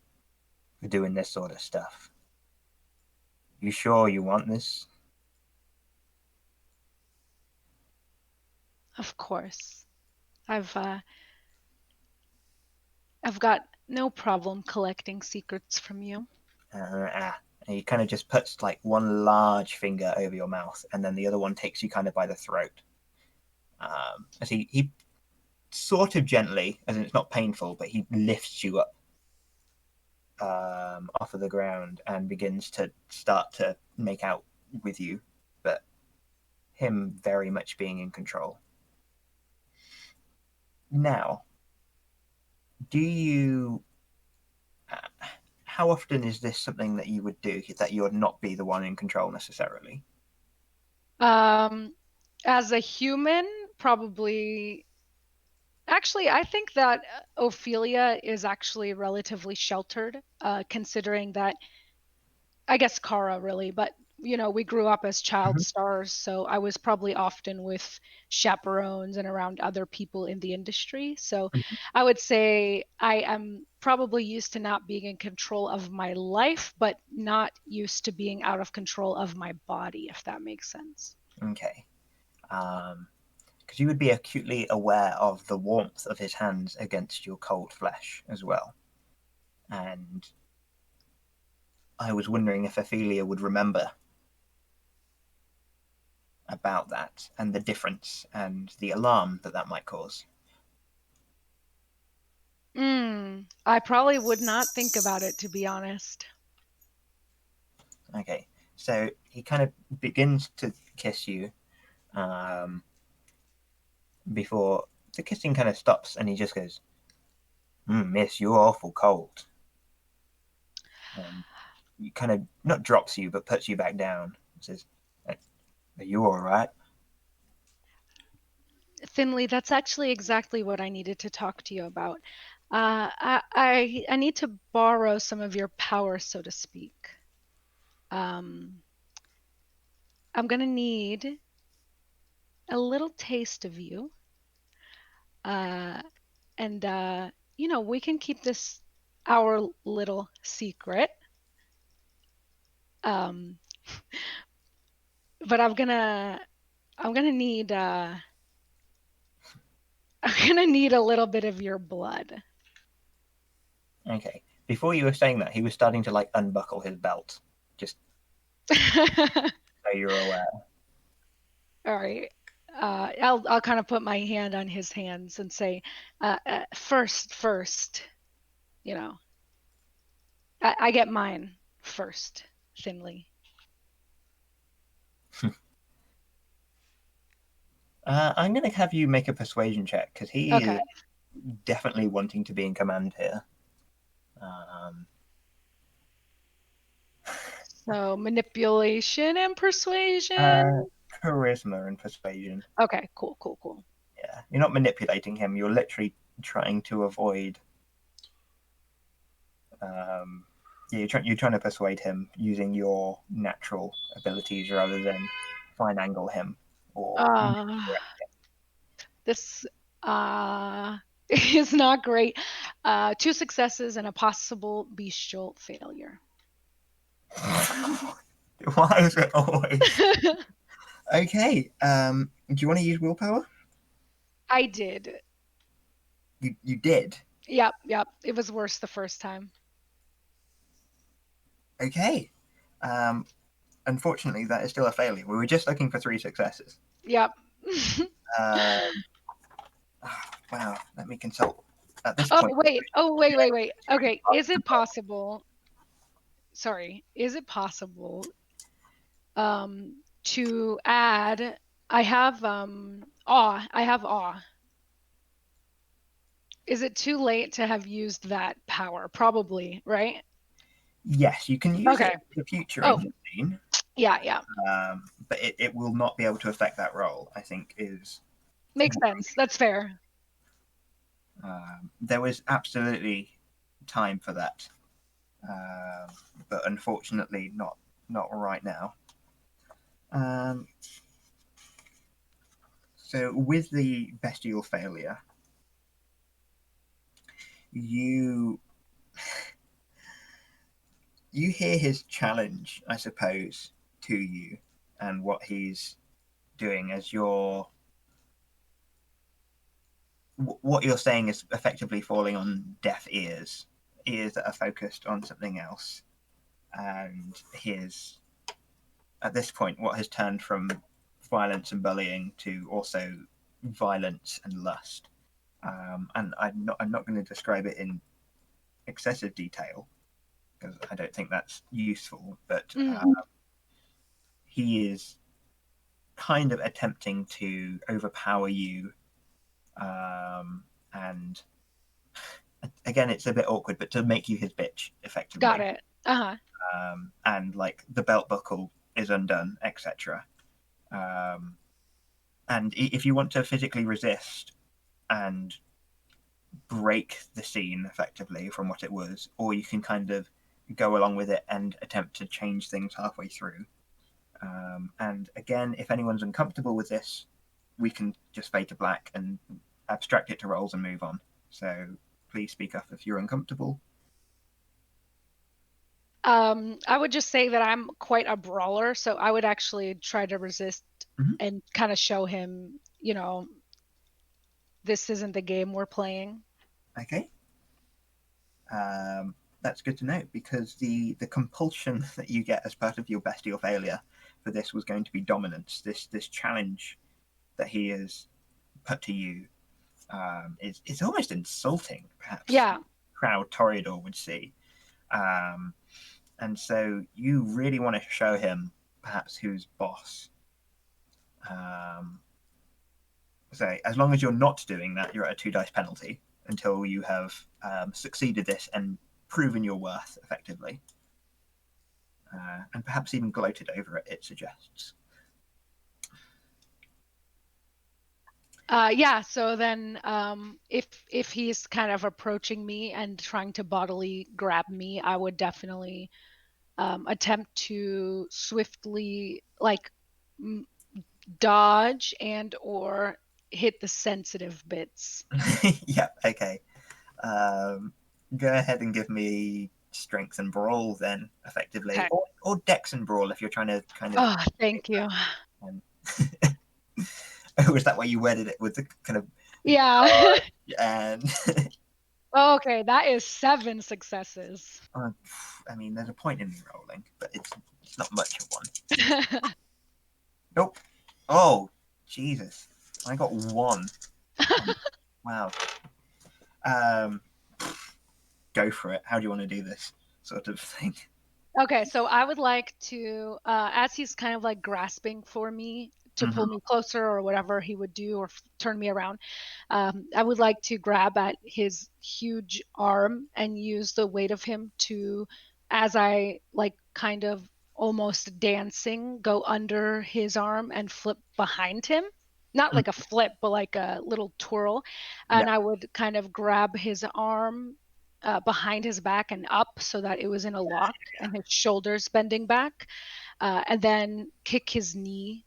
for doing this sort of stuff. You sure you want this?" Of course. I've uh, I've got no problem collecting secrets from you. And he kind of just puts like one large finger over your mouth, and then the other one takes you kind of by the throat. As he sort of gently, as in it's not painful, but he lifts you up off of the ground and begins to start to make out with you, but him very much being in control. Now, do you? How often is this something that you would do that you would not be the one in control necessarily? Um, as a human, probably. Actually, I think that Ophelia is actually relatively sheltered, considering that I guess Kara really, but we grew up as child Mhm. stars, so I was probably often with chaperones and around other people in the industry. So I would say I am probably used to not being in control of my life, but not used to being out of control of my body, if that makes sense. Okay. Because you would be acutely aware of the warmth of his hands against your cold flesh as well. And I was wondering if Ophelia would remember about that and the difference and the alarm that might cause. I probably would not think about it, to be honest. Okay, so he kind of begins to kiss you before the kissing kind of stops, and he just goes, "Miss, you're awful cold." He kind of not drops you, but puts you back down. And says, "Are you all right?" Finley, that's actually exactly what I needed to talk to you about. I need to borrow some of your power, so to speak. I'm gonna need a little taste of you, and we can keep this our little secret. Um, but I'm gonna need I'm gonna need a little bit of your blood. Okay. Before you were saying that, he was starting to like unbuckle his belt, just so you're aware. All right. I'll kind of put my hand on his hands and say, first, you know, I get mine first, Finley. I'm going to have you make a persuasion check because he Okay. is definitely wanting to be in command here. Um, So manipulation and persuasion. charisma and persuasion. Okay, cool. Yeah, you're not manipulating him. You're literally trying to avoid. Yeah, you're trying to persuade him using your natural abilities rather than finagle him or. Uh, this is not great. 2 successes and a possible bestial failure. Why is it always okay? Do you want to use willpower? I did. You did. Yep. It was worse the first time. Okay. Um, unfortunately, that is still a failure. We were just looking for 3 successes. Yep. Wow. Let me consult. At this Oh, point, wait. Okay, is it possible? Sorry, is it possible to add I have awe. I have awe. Is it too late to have used that power? Probably, right? yes, you can use it Okay. in the future Oh, engine scene, yeah. but it will not be able to affect that role. I think is Makes sense. That's fair. there was absolutely time for that, but unfortunately not right now. Um, so with the bestial failure, you you hear his challenge, I suppose, to you and what he's doing as what you're saying is effectively falling on deaf ears, ears that are focused on something else, and his at this point what has turned from violence and bullying to also violence and lust. And I'm not going to describe it in excessive detail because I don't think that's useful. But he is kind of attempting to overpower you, and again, it's a bit awkward, but to make you his bitch Got effectively. it. Uh-huh. And like the belt buckle is undone, etc. Um, and if you want to physically resist and break the scene effectively from what it was, or you can kind of go along with it and attempt to change things halfway through. And again, if anyone's uncomfortable with this, we can just fade to black and abstract it to roles and move on. So please speak up if you're uncomfortable. I would just say that I'm quite a brawler, so I would actually try to resist and kind of show him, this isn't the game we're playing. Okay. That's good to know because the compulsion that you get as part of your bestial failure for this was going to be dominance. This challenge that he has put to you is almost insulting, perhaps. Yeah. Crowd Toreador would see. And so you really want to show him perhaps who's boss. So as long as you're not doing that, you're at a 2 dice penalty until you have succeeded this and proven your worth effectively. And perhaps even gloated over it, it suggests. Yeah, so then if he's kind of approaching me and trying to bodily grab me, I would definitely attempt to swiftly like dodge and or hit the sensitive bits. Yeah, okay. Go ahead and give me strength and brawl then, effectively. Okay. Or dex and brawl if you're trying to kind of... Oh, thank you. Oh, is that why you worded it with the kind of... Yeah. And Okay, that is 7 successes. I mean, there's a point in me rolling, but it's not much of one. Nope. Oh, Jesus. I got 1. Wow. Go for it. How do you want to do this sort of thing? Okay, so I would like to, as he's kind of like grasping for me to pull me closer or whatever he would do or turn me around, I would like to grab at his huge arm and use the weight of him to, as I like kind of almost dancing, go under his arm and flip behind him. Not like a flip, but like a little twirl. And Yeah. I would kind of grab his arm behind his back and up so that it was in a lock and his shoulders bending back, and then kick his knee,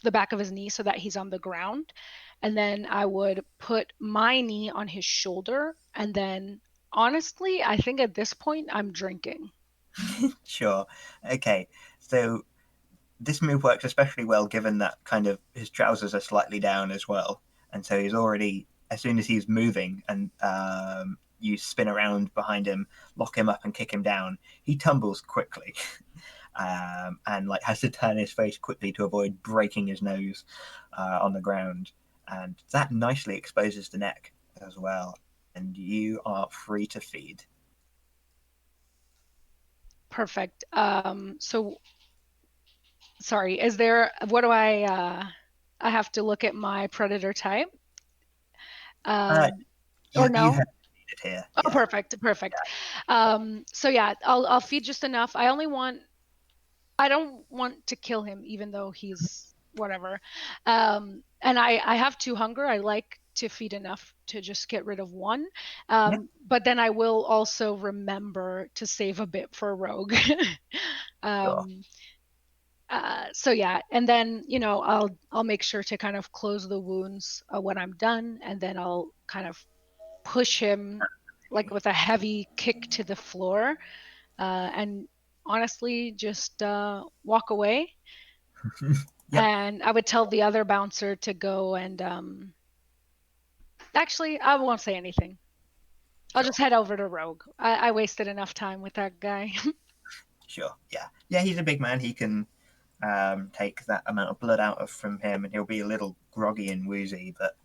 the back of his knee, so that he's on the ground. And then I would put my knee on his shoulder. And then, honestly, I think at this point I'm drinking. Sure. Okay. So this move works especially well given that kind of his trousers are slightly down as well. And so he's already, as soon as he's moving and you spin around behind him, lock him up and kick him down, he tumbles quickly. And like has to turn his face quickly to avoid breaking his nose on the ground. And that nicely exposes the neck as well. And you are free to feed. Perfect. So sorry, is there, what do I have to look at my predator type? Or no? You have it here. Oh, Yeah. perfect. So yeah, I'll feed just enough. I don't want to kill him, even though he's whatever. And I have 2 hunger. I like to feed enough to just get rid of 1. But then I will also remember to save a bit for Rogue. Sure. So yeah, and then I'll make sure to kind of close the wounds when I'm done, and then I'll kind of push him like with a heavy kick to the floor, and honestly just walk away. Yep. And I would tell the other bouncer to go and actually I won't say anything. I'll just head over to Rogue. I wasted enough time with that guy. Sure. Yeah. He's a big man. He can take that amount of blood out from him, and he'll be a little groggy and woozy, but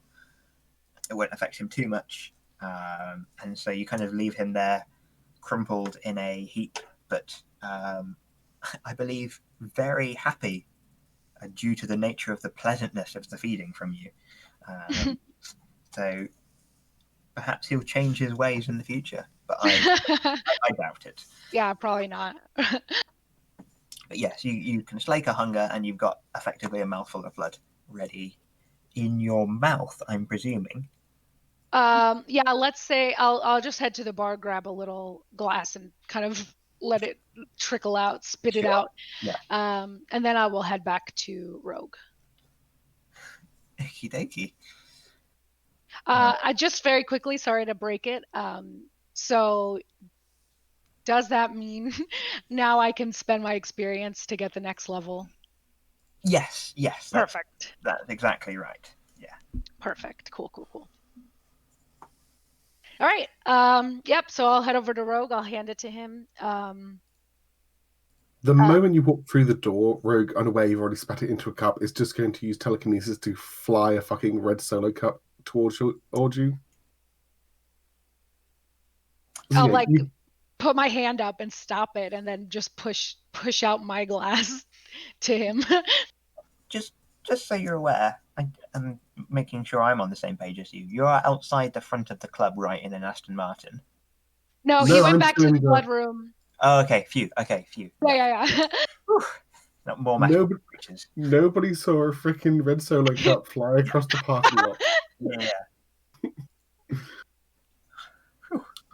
it won't affect him too much. And so you kind of leave him there, crumpled in a heap, but I believe very happy due to the nature of the pleasantness of the feeding from you. So perhaps he'll change his ways in the future, but I doubt it. Yeah, probably not. But yes, you can slake a hunger, and you've got effectively a mouthful of blood ready in your mouth, I'm presuming. Yeah, let's say I'll just head to the bar, grab a little glass, and kind of let it trickle out, spit it out. Yeah. And then I will head back to Rogue. Okie dokie. I just very quickly, sorry to break it. So does that mean now I can spend my experience to get the next level? Yes. Perfect. That's exactly right. Yeah. Perfect. Cool. All right. Yep. So I'll head over to Rogue. I'll hand it to him. The moment you walk through the door, Rogue, unaware you've already spat it into a cup, is just going to use telekinesis to fly a fucking red solo cup towards you. I'll Yeah, like put my hand up and stop it, and then just push out my glass to him. Just so you're aware, I'm making sure I'm on the same page as you. You're outside the front of the club, right, in an Aston Martin. No, he went back to the blood room. Oh, okay, phew. Yeah. Not more magical creatures. Nobody saw a freaking red solo cup fly across the parking lot. Yeah.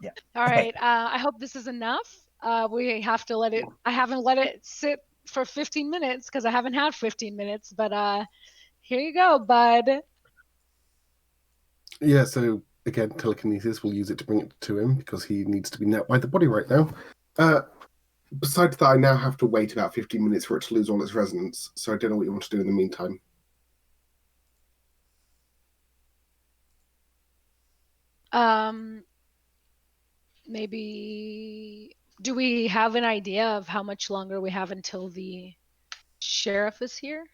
Yeah. All right. I hope this is enough. We have to let it. I haven't let it sit for 15 minutes because I haven't had 15 minutes. But here you go, bud. Yeah. So again, telekinesis. We'll use it to bring it to him because he needs to be knelt by the body right now. Besides that, I now have to wait about 15 minutes for it to lose all its resonance. So I don't know what you want to do in the meantime. Maybe. Do we have an idea of how much longer we have until the sheriff is here?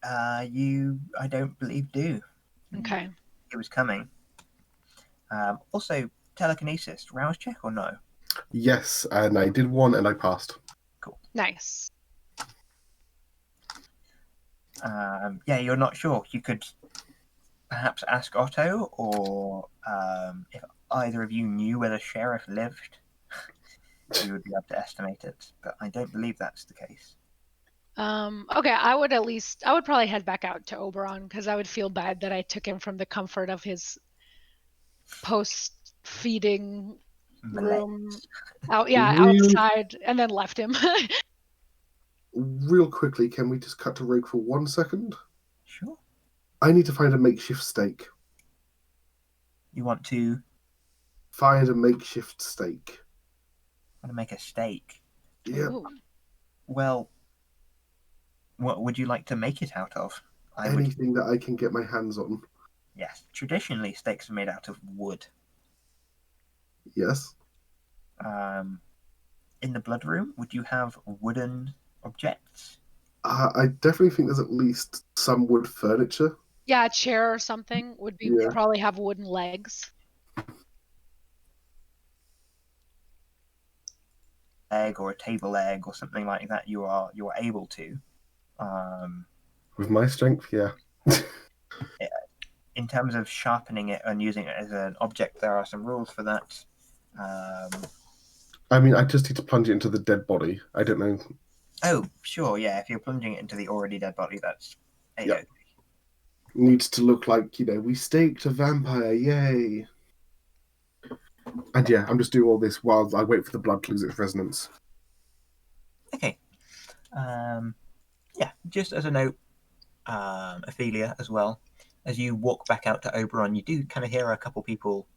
I don't believe do. Okay. It was coming. Also, telekinesis, rouse check or no? Yes, and I did one and I passed. Cool. Nice. Yeah, you're not sure. You could perhaps ask Otto, or if either of you knew where the sheriff lived, you would be able to estimate it. But I don't believe that's the case. Okay, I would probably head back out to Oberon because I would feel bad that I took him from the comfort of his post-feeding room outside and then left him. Real quickly, can we just cut to Rogue for 1 second? Sure. I need to find a makeshift stake. You want to find a makeshift stake? Want to make a stake? Yeah. Well, what would you like to make it out of? Anything that I can get my hands on. Yes. Traditionally, stakes are made out of wood. Yes. In the blood room, would you have wooden objects? I definitely think there's at least some wood furniture. Yeah, a chair or something would probably have wooden legs. Egg or a table leg or something like that. You are able to. With my strength, yeah. In terms of sharpening it and using it as an object, there are some rules for that. I mean, I just need to plunge it into the dead body. I don't know. Oh, sure, yeah. If you're plunging it into the already dead body, that's A-okay. Needs to look like, we staked a vampire, yay. And yeah, I'm just doing all this while I wait for the blood to lose its resonance. Okay. Yeah, just as a note, Ophelia, as well, as you walk back out to Oberon, you do kind of hear a couple people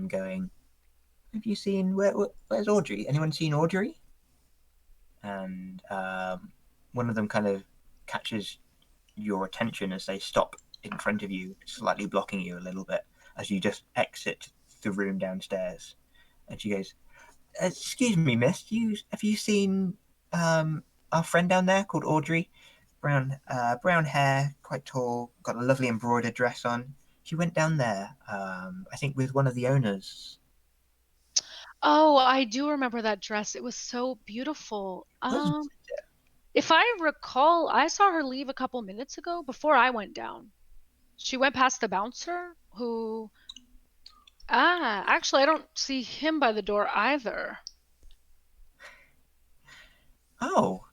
going, have you seen, where's Audrey? Anyone seen Audrey? And one of them kind of catches your attention as they stop in front of you, slightly blocking you a little bit as you just exit the room downstairs. And she goes, excuse me, miss, have you seen our friend down there called Audrey? Brown hair, quite tall, got a lovely embroidered dress on. She went down there, I think with one of the owners. Oh, I do remember that dress. It was so beautiful. If I recall, I saw her leave a couple minutes ago before I went down. She went past the bouncer who... actually, I don't see him by the door either. Oh.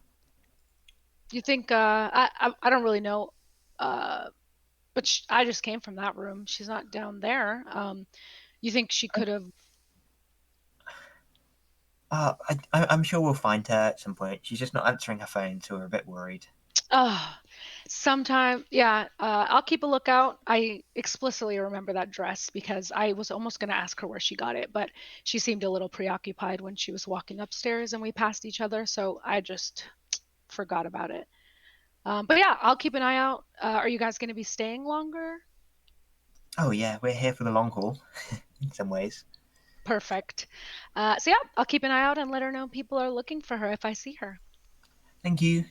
You think, I don't really know, but I just came from that room. She's not down there. You think she could have... I'm sure we'll find her at some point. She's just not answering her phone, so we're a bit worried. Sometime, yeah. I'll keep a lookout. I explicitly remember that dress because I was almost going to ask her where she got it, but she seemed a little preoccupied when she was walking upstairs and we passed each other, so I just forgot about it. But yeah, I'll keep an eye out. Are you guys going to be staying longer? Oh yeah, we're here for the long haul, in some ways. Perfect. So yeah, I'll keep an eye out and let her know people are looking for her if I see her. Thank you.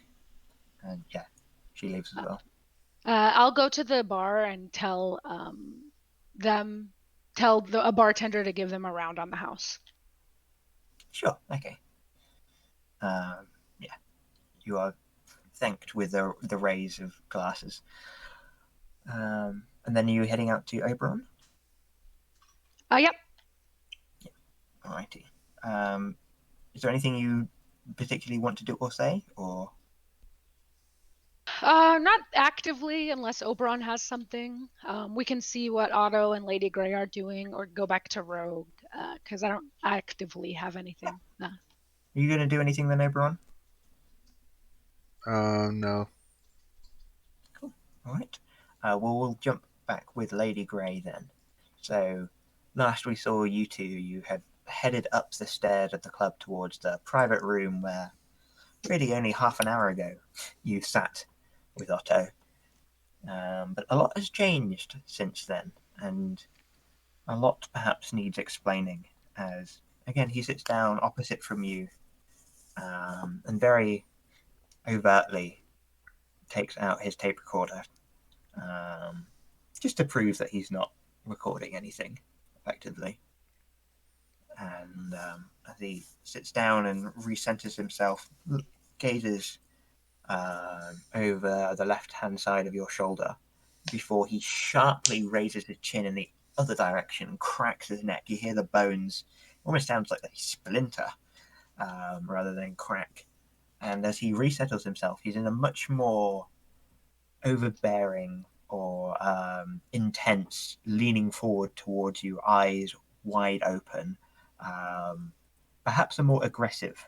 And yeah, she leaves as well. I'll go to the bar and tell a bartender to give them a round on the house. Sure. Okay. Yeah, you are thanked with the raise of glasses. And then you heading out to Oberon? Yep. Alrighty. Is there anything you particularly want to do or say, or? Not actively, unless Oberon has something. We can see what Otto and Lady Grey are doing, or go back to Rogue, because I don't actively have anything. Are you going to do anything then, Oberon? No. Cool. All right. Well, we'll jump back with Lady Grey then. So, last we saw you two, you had headed up the stairs of the club towards the private room where, really only half an hour ago, you sat with Otto. But a lot has changed since then, and a lot perhaps needs explaining. As again, he sits down opposite from you, and very overtly takes out his tape recorder, um, just to prove that he's not recording anything effectively. And as he sits down and recenters himself, gazes over the left-hand side of your shoulder before he sharply raises his chin in the other direction and cracks his neck. You hear the bones. It almost sounds like they splinter rather than crack. And as he resettles himself, he's in a much more overbearing or intense, leaning forward towards you, eyes wide open, perhaps a more aggressive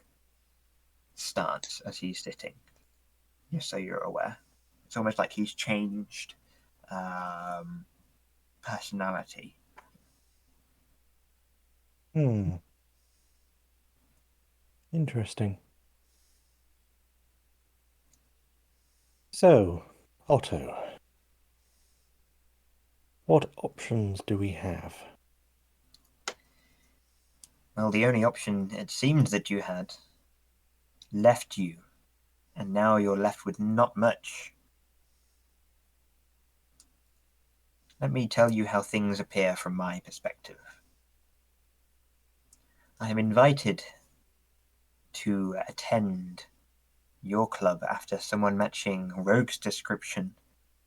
stance as he's sitting, just so you're aware. It's almost like he's changed personality. Interesting. So, Otto, what options do we have? Well, the only option it seemed that you had left you, and now you're left with not much. Let me tell you how things appear from my perspective. I am invited to attend your club after someone matching Rogue's description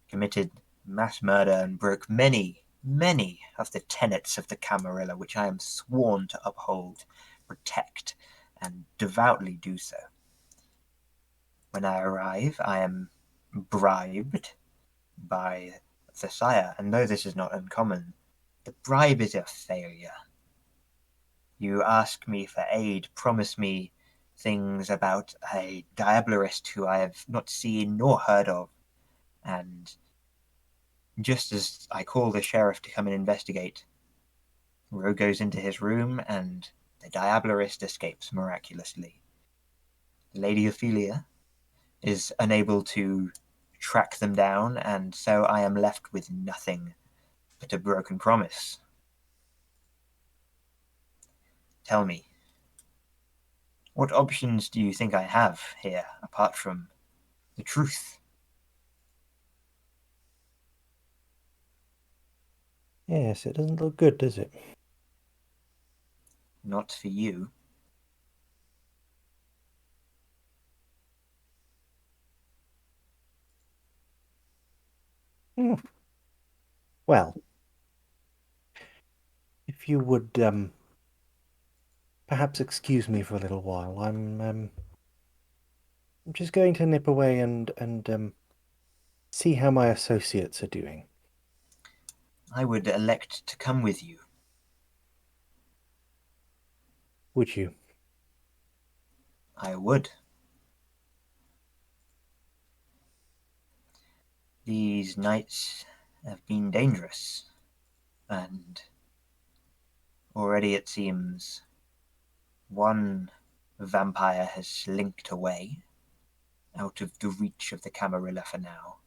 committed mass murder and broke many, many of the tenets of the Camarilla, which I am sworn to uphold, protect, and devoutly do so. When I arrive, I am bribed by the sire, and though this is not uncommon, the bribe is a failure. You ask me for aid, promise me things about a diablerist who I have not seen nor heard of, and just as I call the sheriff to come and investigate, Rogue goes into his room and the diablerist escapes miraculously. The Lady Ophelia is unable to track them down, and so I am left with nothing but a broken promise. Tell me, what options do you think I have here apart from the truth? Yes, it doesn't look good, does it? Not for you. Well, if you would perhaps excuse me for a little while, I'm just going to nip away and see how my associates are doing. I would elect to come with you. Would you? I would. These nights have been dangerous, and already it seems one vampire has slinked away, out of the reach of the Camarilla for now.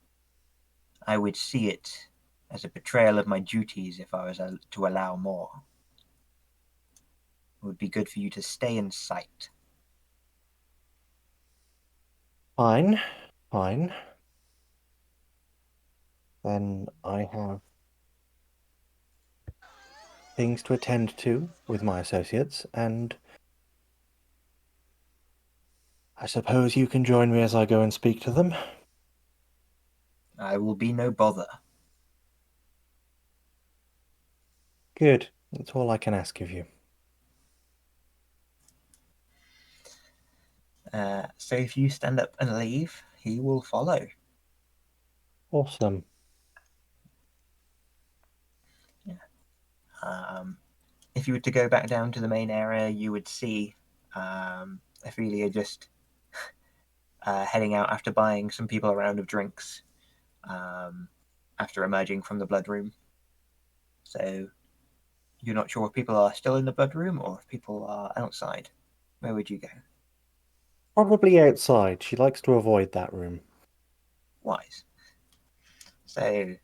I would see it as a betrayal of my duties if I was to allow more. It would be good for you to stay in sight. Fine. Then I have things to attend to with my associates, and I suppose you can join me as I go and speak to them. I will be no bother. Good. That's all I can ask of you. So if you stand up and leave, he will follow. Awesome. If you were to go back down to the main area, you would see Ophelia just heading out after buying some people a round of drinks after emerging from the blood room. So you're not sure if people are still in the blood room or if people are outside. Where would you go? Probably outside. She likes to avoid that room. Wise. So,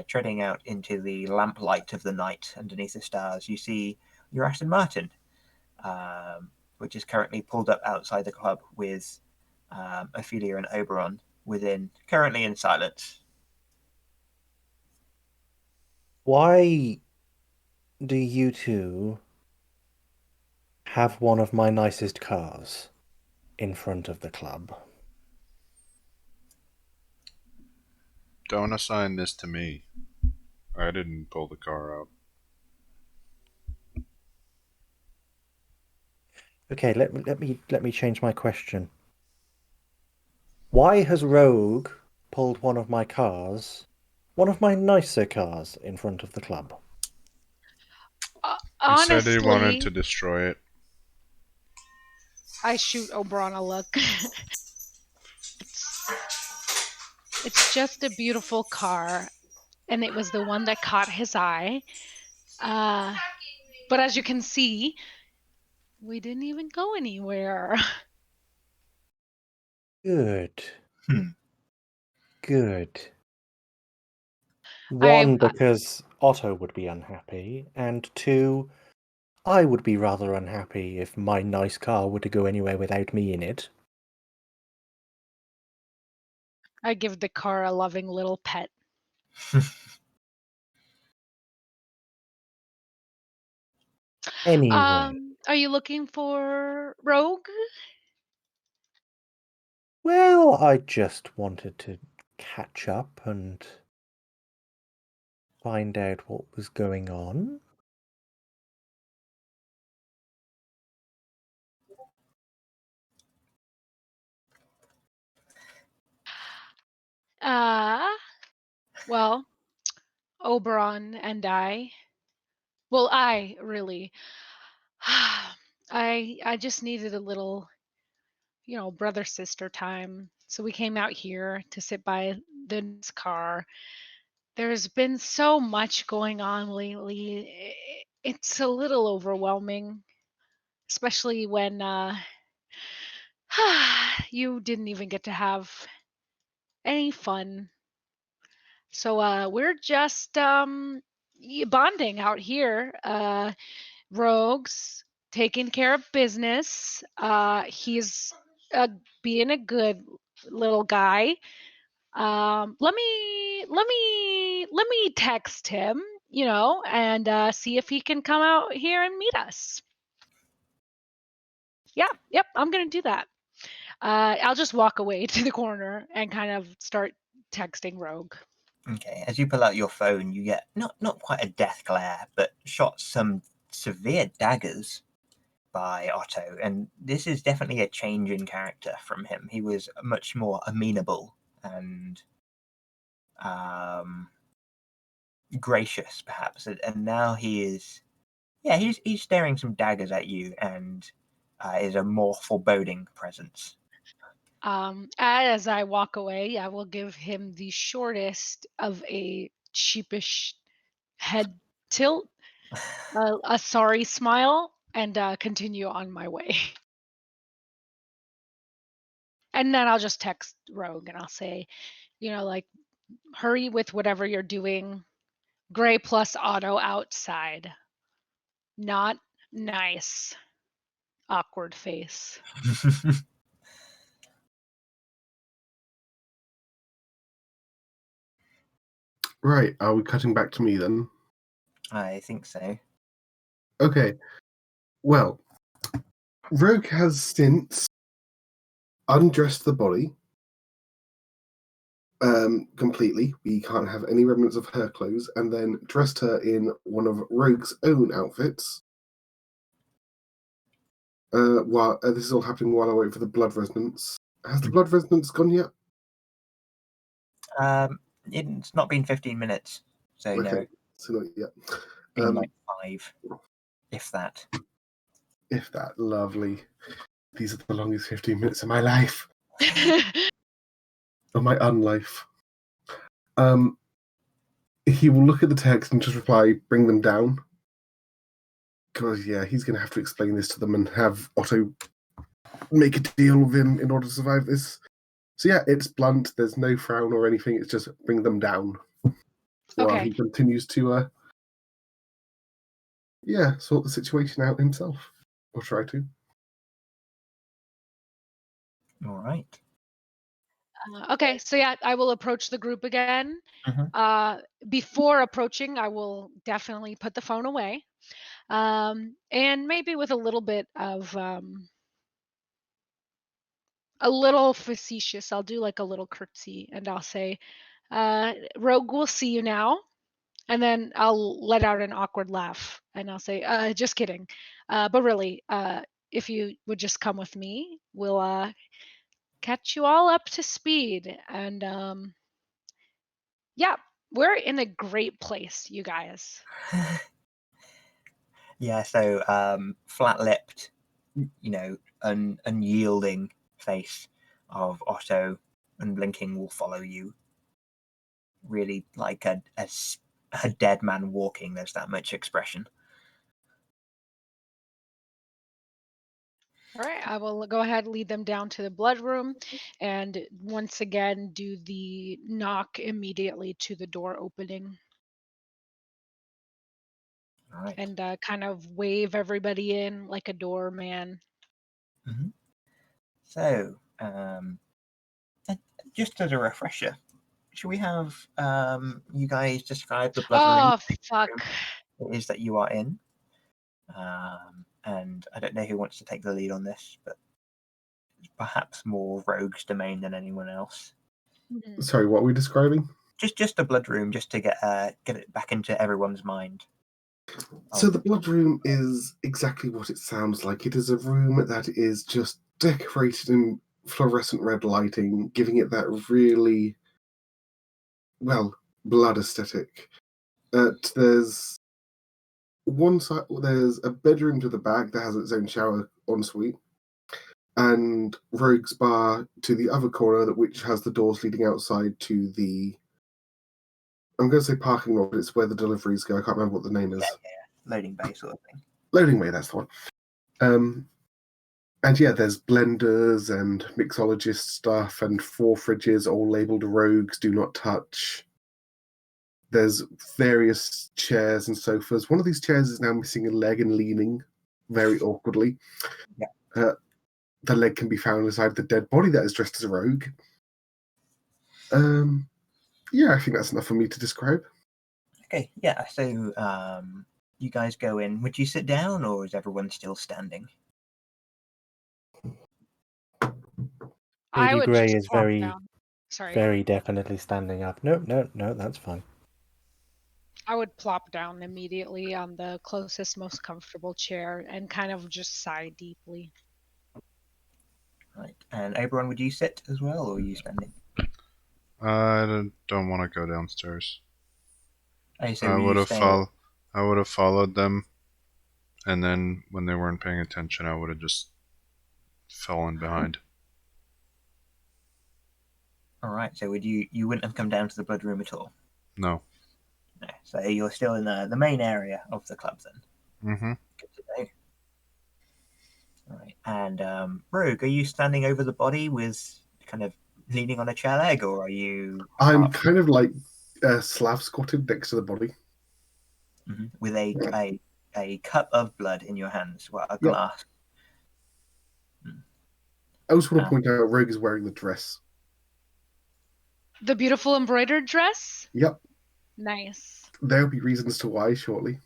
treading out into the lamplight of the night underneath the stars, you see your Aston Martin, which is currently pulled up outside the club with Ophelia and Oberon within, currently in silence. Why do you two have one of my nicest cars in front of the club? Don't assign this to me. I didn't pull the car out. Okay, let me change my question. Why has Rogue pulled one of my cars, one of my nicer cars, in front of the club? He said he wanted Honestly, to destroy it. I shoot Oberon a look. It's just a beautiful car, and it was the one that caught his eye. But as you can see, we didn't even go anywhere. Good. Good. I One, because Otto would be unhappy, and two, I would be rather unhappy if my nice car were to go anywhere without me in it. I give the car a loving little pet. Anyway, Are you looking for Rogue? well, I just wanted to catch up and find out what was going on. Well, Oberon and I really I just needed a little, brother sister time. So we came out here to sit by this car. There's been so much going on lately. It's a little overwhelming, especially when you didn't even get to have any fun. So we're just bonding out here. Rogue's taking care of business. He's uh, being a good little guy. Let me text him, and see if he can come out here and meet us. Yeah, yep, I'm gonna do that. I'll just walk away to the corner and kind of start texting Rogue. Okay, as you pull out your phone, you get not quite a death glare, but shot some severe daggers by Otto, and this is definitely a change in character from him. He was much more amenable and gracious, perhaps, and now he is, yeah, he's staring some daggers at you, and is a more foreboding presence. As I walk away, I will give him the shortest of a sheepish head tilt, a sorry smile, and continue on my way. And then I'll just text Rogue and I'll say, like, hurry with whatever you're doing. Gray plus auto outside. Not Nice. Awkward face. Right, are we cutting back to me then? I think so. Okay. Well, Rogue has since undressed the body completely. We can't have any remnants of her clothes, and then dressed her in one of Rogue's own outfits. While this is all happening while I wait for the blood resonance. Has the blood resonance gone yet? It's not been 15 minutes, so no, Okay, so not yet. been like 5, if that. If that, lovely. These are the longest 15 minutes of my life. Of my unlife. He will look at the text and just reply, bring them down. Because, yeah, he's going to have to explain this to them and have Otto make a deal with him in order to survive this. So, yeah, it's blunt. There's no frown or anything. It's just bring them down. While Okay. he continues to, sort the situation out himself. Or try to. All right. Okay, so yeah, I will approach the group again. Mhm. Before approaching, I will definitely put the phone away. And maybe with a little bit of a little facetious, I'll do like a little curtsy and I'll say, Rogue, we'll see you now. And then I'll let out an awkward laugh and I'll say, just kidding. But really, if you would just come with me, we'll catch you all up to speed. And yeah, we're in a great place, you guys. Yeah, so flat-lipped, unyielding face of Otto Unblinking will follow you. Really like a dead man walking. There's that much expression. All right, I will go ahead and lead them down to the blood room and once again do the knock immediately to the door opening. All right. And kind of wave everybody in like a doorman. Mm-hmm. So, just as a refresher, should we have you guys describe the blood room? Oh, fuck. It is that you are in. And I don't know who wants to take the lead on this, but perhaps more Rogue's domain than anyone else. Mhm. Sorry, what are we describing? Just the blood room, just to get it back into everyone's mind. So the blood room is exactly what it sounds like. It is a room that is just decorated in fluorescent red lighting, giving it that really, blood aesthetic. There's one side, there's a bedroom to the back that has its own shower ensuite, and Rogue's bar to the other corner, which has the doors leading outside to the, I'm going to say parking lot, but it's where the deliveries go. I can't remember what the name is. Yeah. Loading bay sort of thing. Loading bay, that's the one. And yeah, there's blenders and mixologist stuff and 4 fridges all labeled Rogues, do not touch. There's various chairs and sofas. One of these chairs is now missing a leg and leaning very awkwardly. Yeah. The leg can be found inside the dead body that is dressed as a rogue. Yeah, I think that's enough for me to describe. Okay, yeah, so you guys go in. Would you sit down, or is everyone still standing? I Lady would Grey just is plop very, down. Sorry. very definitely standing up. No, that's fine. I would plop down immediately on the closest, most comfortable chair and kind of just sigh deeply. Right, and Oberon, would you sit as well, or are you standing? I don't want to go downstairs. Oh, so I were would you have staying? I would have followed them, and then when they weren't paying attention, I would have just fallen behind. All right, so you wouldn't have come down to the blood room at all? No. No, so you're still in the main area of the club then. Mm-hmm. Good to know. All right, and Rogue, are you standing over the body with kind of leaning on a chair leg, or are you? I'm kind of like Slav squatted next to the body. With a a cup of blood in your hands, well, a Yep. glass. I also want to point out Rogue is wearing the dress. The beautiful embroidered dress? Yep. Nice. There'll be reasons to why shortly.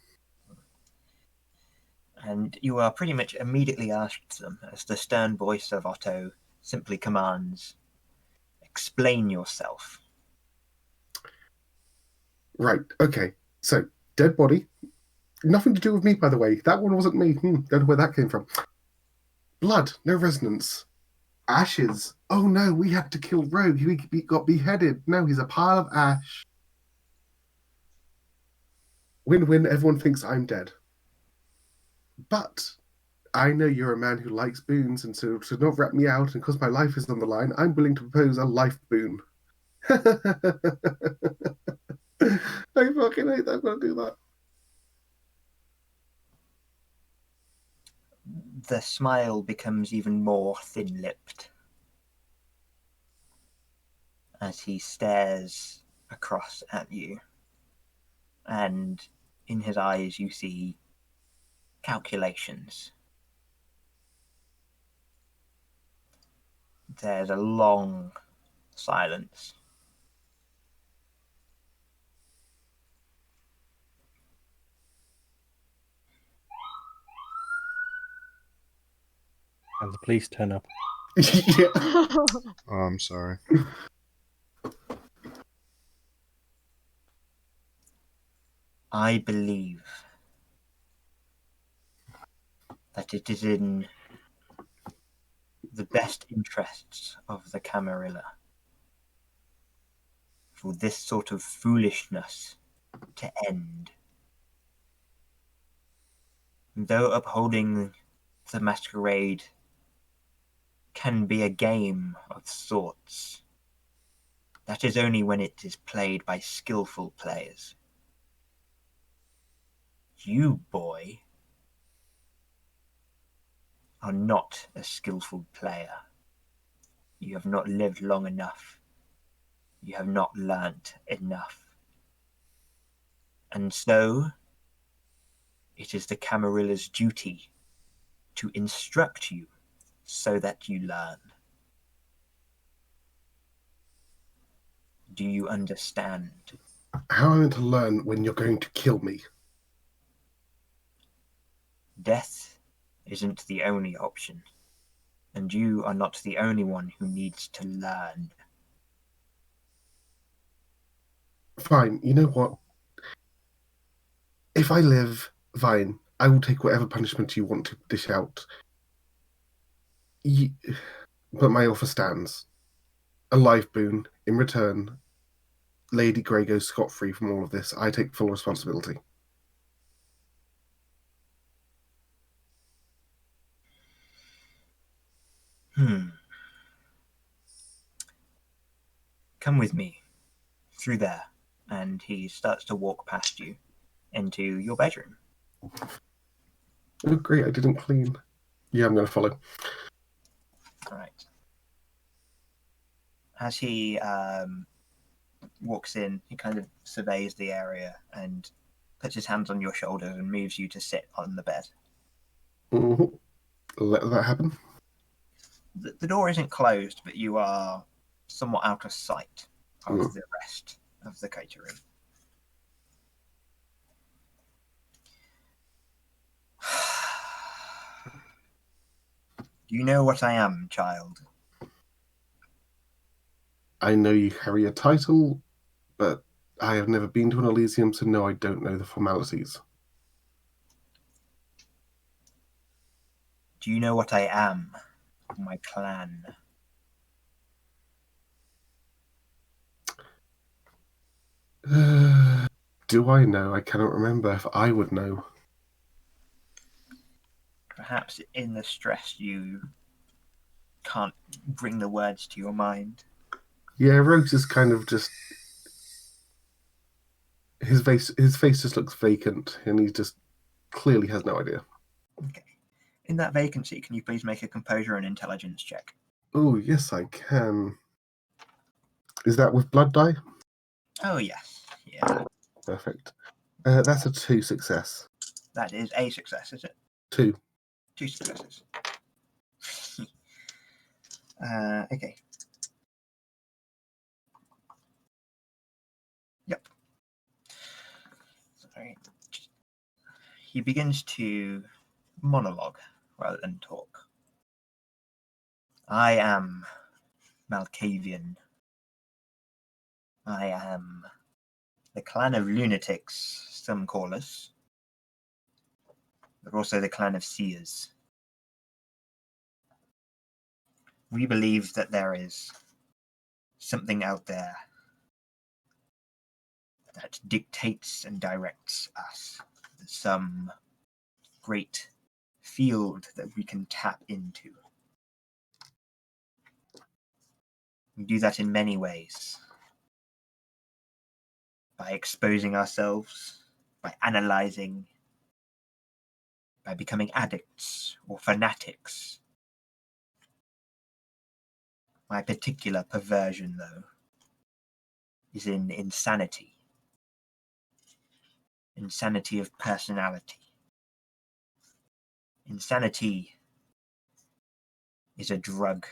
And you are pretty much immediately asked them, as the stern voice of Otto simply commands, explain yourself. Right, okay. So, dead body. Nothing to do with me, by the way. That one wasn't me. Don't know where that came from. Blood, no resonance. Ashes. Oh no, we had to kill Rogue. He got beheaded. No, he's a pile of ash. Win-win, everyone thinks I'm dead. But I know you're a man who likes boons, and so to not rat me out and because my life is on the line, I'm willing to propose a life boon. I fucking hate that I'm going to do that. The smile becomes even more thin-lipped as he stares across at you. And in his eyes you see calculations. There's a long silence. And the police turn up. Yeah. Oh, I'm sorry. I believe that it is in the best interests of the Camarilla for this sort of foolishness to end. Though upholding the masquerade can be a game of sorts, that is only when it is played by skillful players. You, boy, are not a skillful player. You have not lived long enough. You have not learnt enough. And so, it is the Camarilla's duty to instruct you so that you learn. Do you understand? How am I to learn when you're going to kill me? Death isn't the only option, and you are not the only one who needs to learn. Fine, you know what? If I live, fine. I will take whatever punishment you want to dish out. But my offer stands. A life boon. In return, Lady Grey goes scot-free from all of this. I take full responsibility. Come with me through there. And he starts to walk past you into your bedroom. Oh, great, I didn't clean. Yeah, I'm going to follow. All right. As he walks in, he kind of surveys the area and puts his hands on your shoulders and moves you to sit on the bed. Mm-hmm. Let that happen. The door isn't closed, but you are somewhat out of sight of the rest of the catering. Do you know what I am, child? I know you carry a title, but I have never been to an Elysium, so no, I don't know the formalities. Do you know what I am? My clan. Do I know? I cannot remember if I would know. Perhaps in the stress you can't bring the words to your mind. Yeah, Rogue's is kind of just... His face just looks vacant, and he just clearly has no idea. Okay. In that vacancy, can you please make a composure and intelligence check? Oh, yes, I can. Is that with blood die? Oh, yes. Yeah. Perfect. That's a 2 success. That is a success, is it? 2. 2 successes. Okay. Yep. Sorry. He begins to monologue rather than talk. I am Malkavian. I am the clan of lunatics, some call us, but also the clan of seers. We believe that there is something out there that dictates and directs us, some great field that we can tap into. We do that in many ways. By exposing ourselves, by analyzing, by becoming addicts or fanatics. My particular perversion, though, is in insanity. Insanity of personality. Insanity is a drug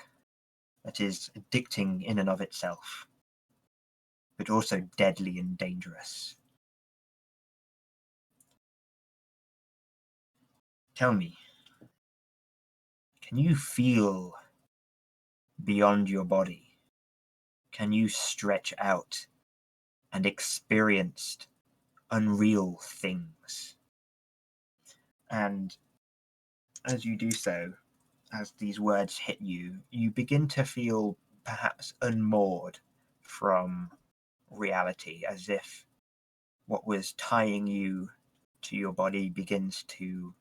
that is addicting in and of itself, but also deadly and dangerous. Tell me, can you feel beyond your body? Can you stretch out and experience unreal things? And as you do so, as these words hit you, you begin to feel perhaps unmoored from reality, as if what was tying you to your body begins to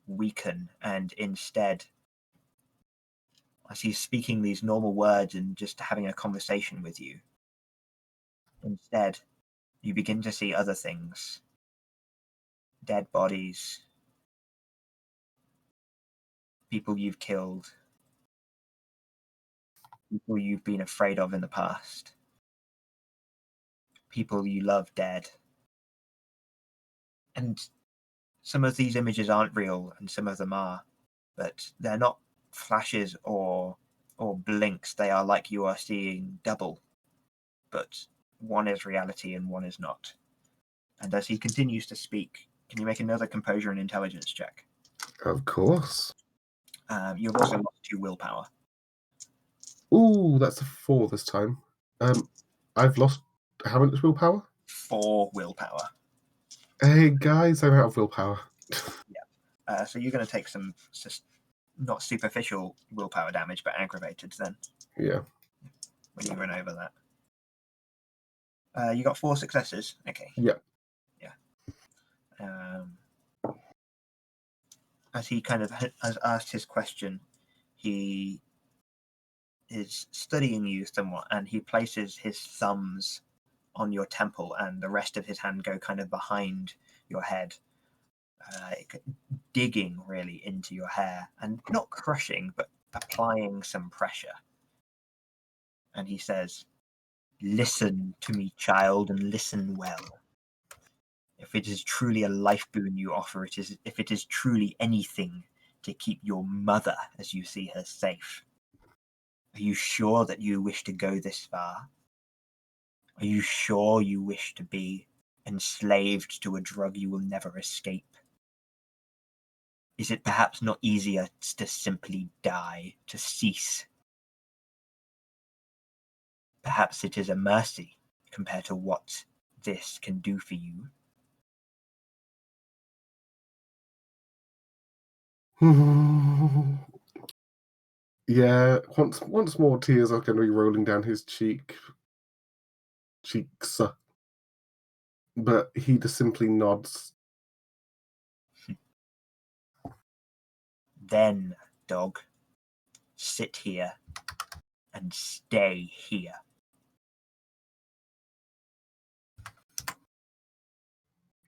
weaken, and instead, as he's speaking these normal words and just having a conversation with you, instead, you begin to see other things. Dead bodies, people you've killed, people you've been afraid of in the past, people you love dead. And some of these images aren't real and some of them are, but they're not flashes or blinks. They are like you are seeing double, but one is reality and one is not. And as he continues to speak, can you make another composure and intelligence check? Of course. You've also lost 2 willpower. Ooh, that's a 4 this time. I've lost how much willpower? 4 willpower. Hey guys, I'm out of willpower. So you're going to take some not superficial willpower damage, but aggravated then. Yeah. When you run over that. You got 4 successes. Okay. Yeah. As he kind of has asked his question, he is studying you somewhat, and he places his thumbs on your temple, and the rest of his hand go kind of behind your head, digging really into your hair, and not crushing, but applying some pressure. And he says, "Listen to me, child, and listen well. If it is truly a life boon you offer, if it is truly anything to keep your mother, as you see her, safe, are you sure that you wish to go this far? Are you sure you wish to be enslaved to a drug you will never escape? Is it perhaps not easier to simply die, to cease? Perhaps it is a mercy compared to what this can do for you." Yeah, once more tears are going to be rolling down his cheeks. But he just simply nods. "Then, dog, sit here and stay here."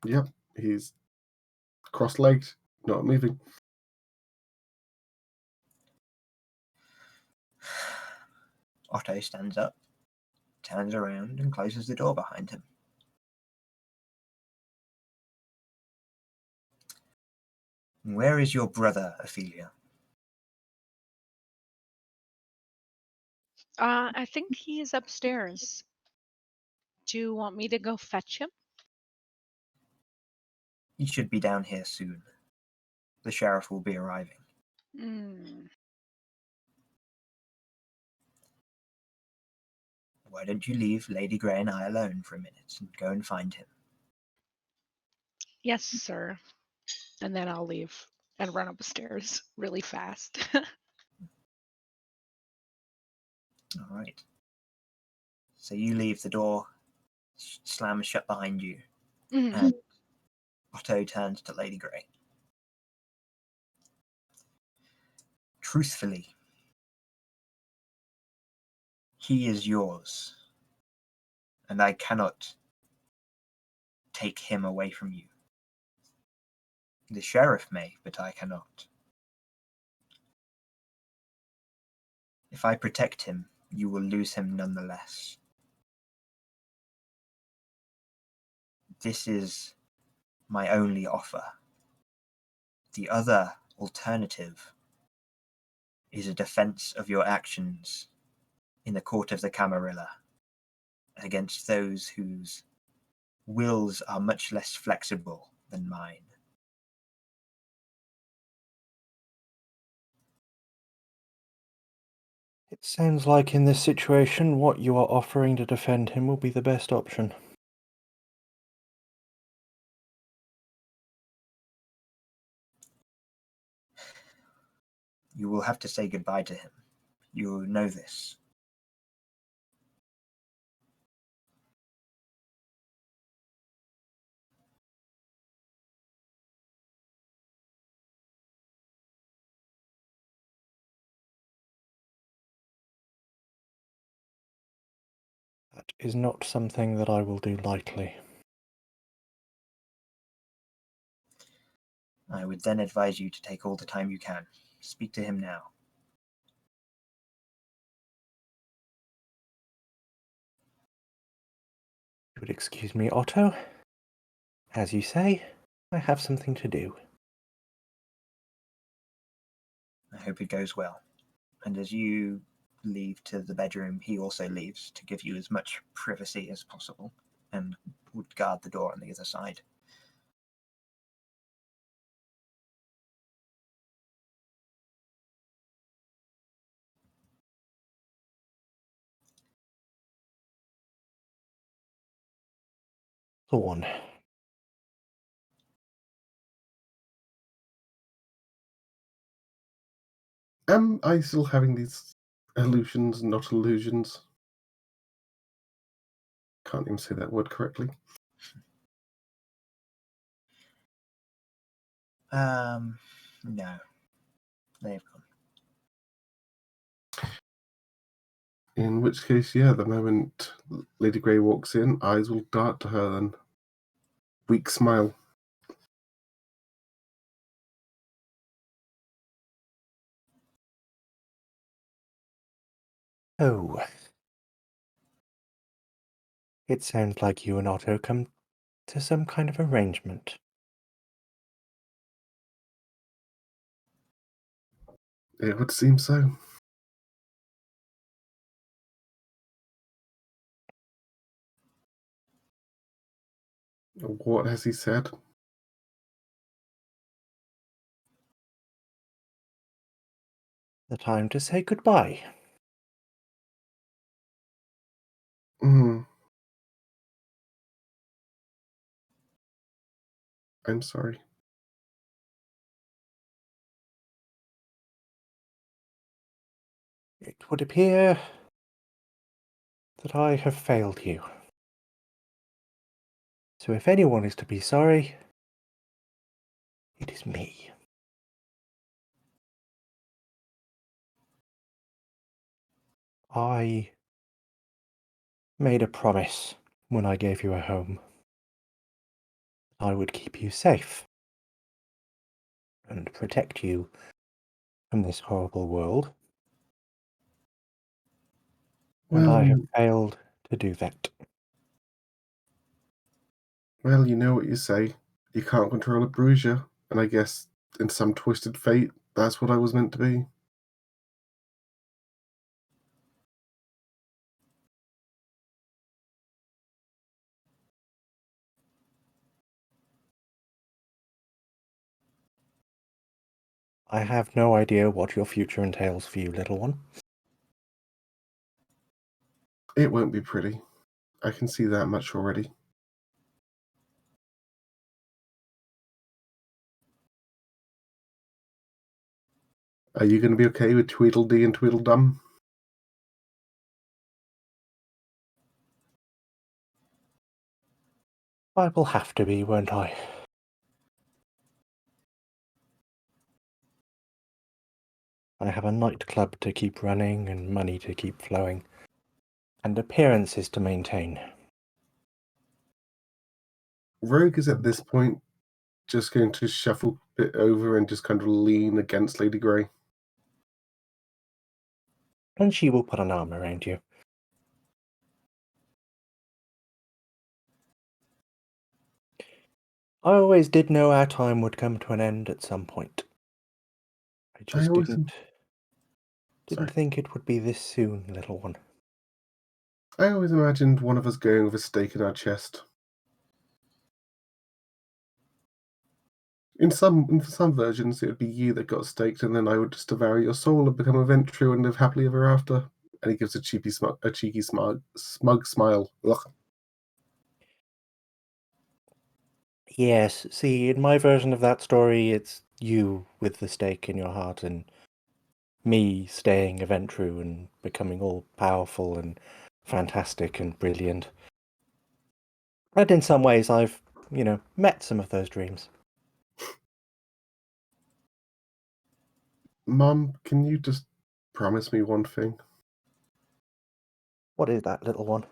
Yep, he's cross-legged, not moving. Otto stands up, turns around, and closes the door behind him. Where is your brother, Ophelia? I think he is upstairs. Do you want me to go fetch him? He should be down here soon. The sheriff will be arriving. Mm. Why don't you leave Lady Grey and I alone for a minute and go and find him? Yes, sir. And then I'll leave and run upstairs really fast. All right. So you leave, the door slams shut behind you, Mhm. and Otto turns to Lady Grey. Truthfully, he is yours, and I cannot take him away from you. The sheriff may, but I cannot. If I protect him, you will lose him nonetheless. This is my only offer. The other alternative is a defense of your actions in the court of the Camarilla against those whose wills are much less flexible than mine. It sounds like in this situation, what you are offering to defend him will be the best option. You will have to say goodbye to him. You know this. That is not something that I will do lightly. I would then advise you to take all the time you can. Speak to him now. You would excuse me, Otto? As you say, I have something to do. I hope it goes well. And as you leave to the bedroom, he also leaves to give you as much privacy as possible and would guard the door on the other side. Thorn. Am I still having these illusions, not illusions? Can't even say that word correctly. No. They've gone. In which case, yeah, the moment Lady Grey walks in, eyes will dart to her then. Weak smile. Oh. It sounds like you and Otto come to some kind of arrangement. It would seem so. What has he said? The time to say goodbye. Hmm. I'm sorry. It would appear that I have failed you. So if anyone is to be sorry, it is me. I made a promise when I gave you a home. I would keep you safe and protect you from this horrible world. And I have Well, failed to do that. well, you know what you say. You can't control a bruiser, and I guess in some twisted fate, that's what I was meant to be. I have no idea what your future entails for you, little one. It won't be pretty. I can see that much already. Are you going to be okay with Tweedledee and Tweedledum? I will have to be, won't I? I have a nightclub to keep running and money to keep flowing, and appearances to maintain. Rogue is at this point just going to shuffle it over and just kind of lean against Lady Grey. And she will put an arm around you. I always did know our time would come to an end at some point. I just didn't think it would be this soon, little one. I always imagined one of us going with a stake in our chest. In some versions, it would be you that got staked, and then I would just devour your soul and become a Ventrue and live happily ever after. And he gives a cheeky smug smile. Ugh. Yes, see, in my version of that story, it's you with the stake in your heart and me staying a Ventrue and becoming all powerful and fantastic and brilliant. And in some ways, I've, met some of those dreams. Mum, can you just promise me one thing? What is that, little one?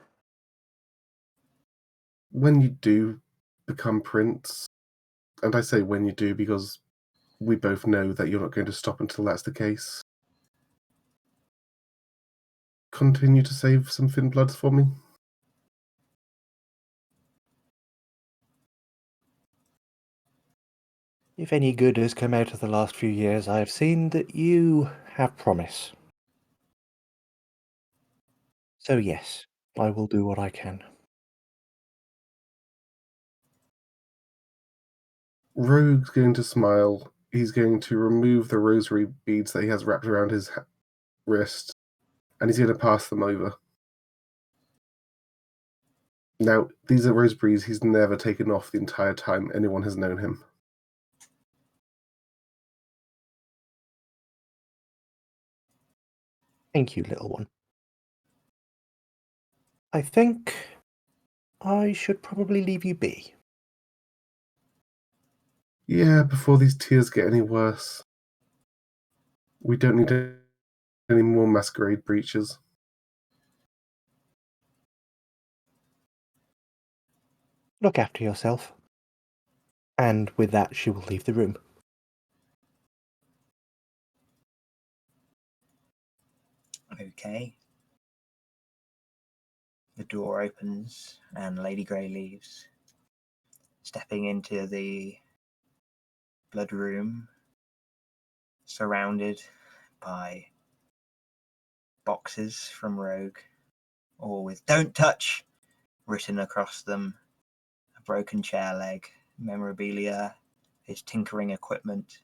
When you do become Prince, and I say when you do because we both know that you're not going to stop until that's the case, continue to save some Thin Bloods for me? If any good has come out of the last few years, I have seen that you have promise. So yes, I will do what I can. Rogue's going to smile. He's going to remove the rosary beads that he has wrapped around his wrist, and he's going to pass them over. Now, these are rosaries he's never taken off the entire time anyone has known him. Thank you, little one. I think I should probably leave you be. Yeah, before these tears get any worse. We don't need any more masquerade breaches. Look after yourself. And with that, she will leave the room. Okay. The door opens and Lady Grey leaves, stepping into the blood room, surrounded by boxes from Rogue, all with "Don't touch" written across them, a broken chair leg, memorabilia, his tinkering equipment,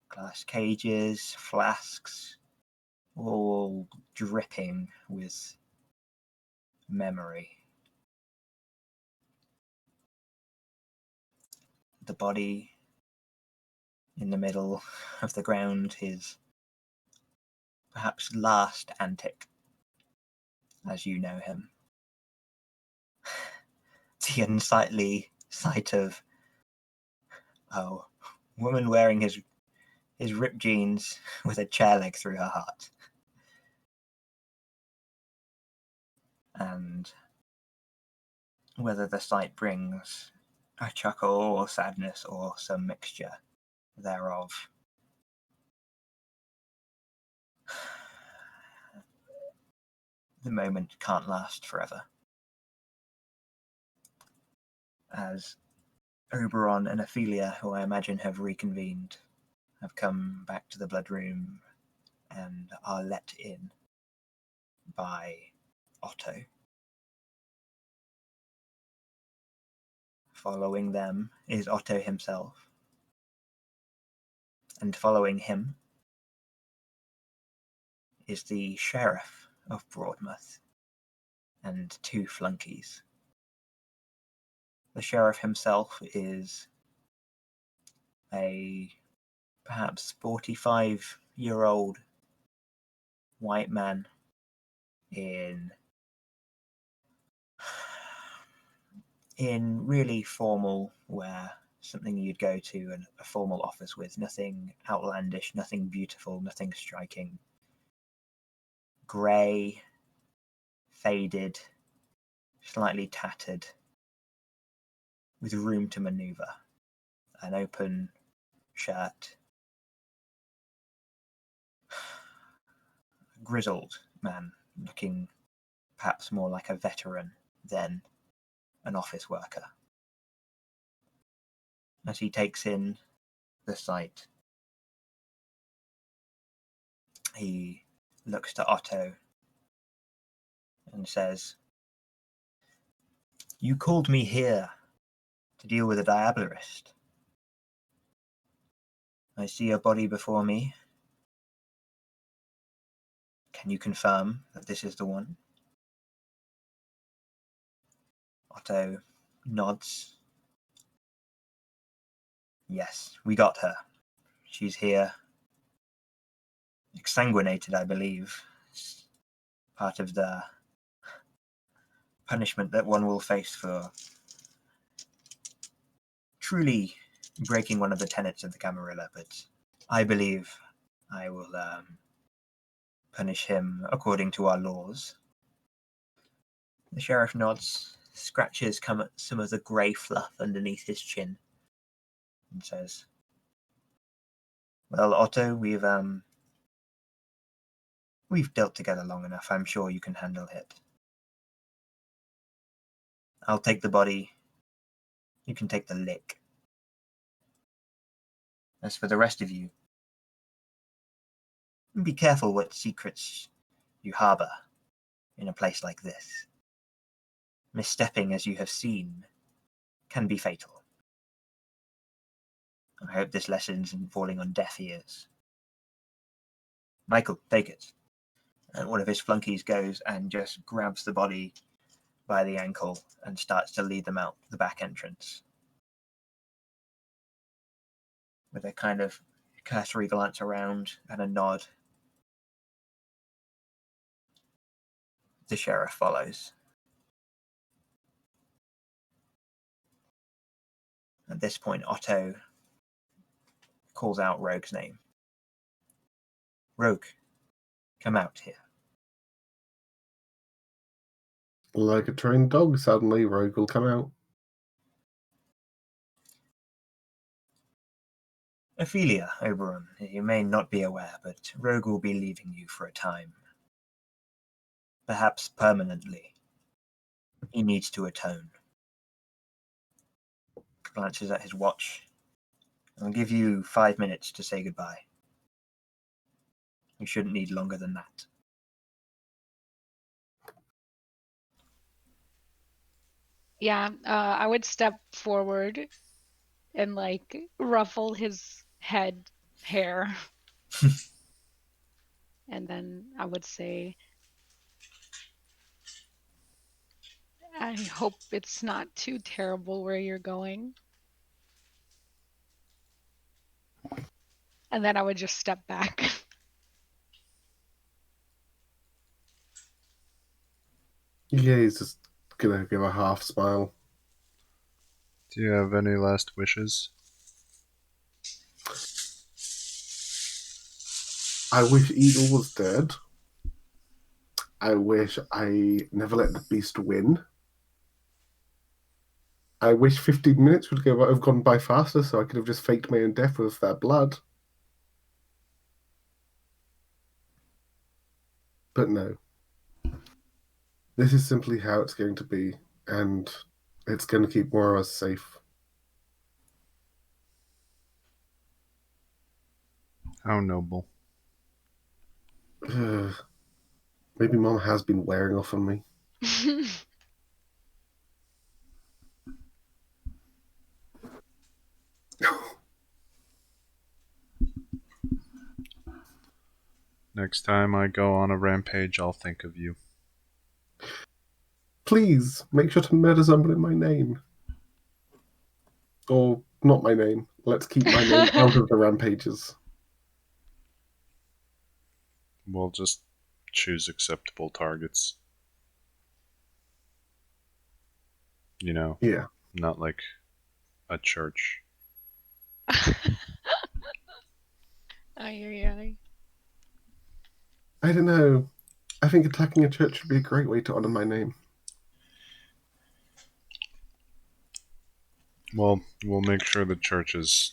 glass cages, flasks, all dripping with memory. The body in the middle of the ground, his perhaps last antic, as you know him. The unsightly sight of woman wearing his ripped jeans with a chair leg through her heart. And whether the sight brings a chuckle or sadness or some mixture thereof, the moment can't last forever. As Oberon and Ophelia, who I imagine have reconvened, have come back to the Blood Room and are let in by Otto. Following them is Otto himself, and following him is the Sheriff of Broadmouth and 2 flunkies. The Sheriff himself is a perhaps 45-year-old white man in really formal wear, something you'd go to a formal office with, nothing outlandish, nothing beautiful, nothing striking. Grey, faded, slightly tattered, with room to maneuver. An open shirt. A grizzled man, looking perhaps more like a veteran than an office worker. As he takes in the sight, he looks to Otto and says, "You called me here to deal with a diablerist. I see a body before me. Can you confirm that this is the one?" Otto nods. "Yes, we got her. She's here. Exsanguinated, I believe. It's part of the punishment that one will face for truly breaking one of the tenets of the Camarilla, but I believe I will punish him according to our laws." The sheriff nods, scratches some of the grey fluff underneath his chin, and says, "Well, Otto, we've dealt together long enough. I'm sure you can handle it. I'll take the body. You can take the lick. As for the rest of you, be careful what secrets you harbour in a place like this. Misstepping, as you have seen, can be fatal. I hope this lesson isn't falling on deaf ears. Michael, take it." And one of his flunkies goes and just grabs the body by the ankle and starts to lead them out the back entrance. With a kind of cursory glance around and a nod, the sheriff follows. At this point, Otto calls out Rogue's name. "Rogue, come out here." Like a trained dog, suddenly Rogue will come out. "Ophelia, Oberon, you may not be aware, but Rogue will be leaving you for a time. Perhaps permanently. He needs to atone." Glances at his watch. "I'll give you 5 minutes to say goodbye. You shouldn't need longer than that." Yeah, I would step forward and like ruffle his head hair. And then I would say, "I hope it's not too terrible where you're going." And then I would just step back. Yeah, he's just gonna give a half smile. Do you have any last wishes? I wish Eagle was dead. I wish I never let the beast win. I wish 15 minutes would have gone by faster so I could have just faked my own death with that blood. But no. This is simply how it's going to be, and it's going to keep more of us safe. How noble. Maybe Mom has been wearing off on me. Next time I go on a rampage, I'll think of you. Please, make sure to murder someone in my name. Or not my name. Let's keep my name out of the rampages. We'll just choose acceptable targets. You know, Yeah. not like a church. Ay. I don't know. I think attacking a church would be a great way to honor my name. Well, we'll make sure the church is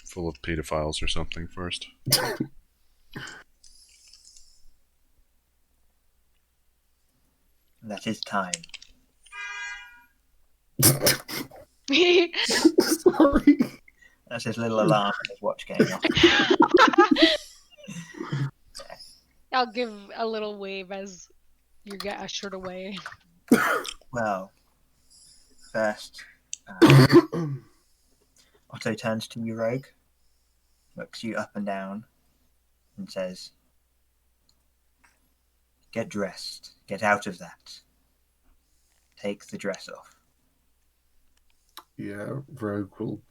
full of pedophiles or something first. That is time. Sorry. That's his little alarm on his watch going off. I'll give a little wave as you get ushered away. Well, first, Otto turns to you, Rogue, looks you up and down, and says, "Get dressed. Get out of that. Take the dress off." Yeah, Rogue will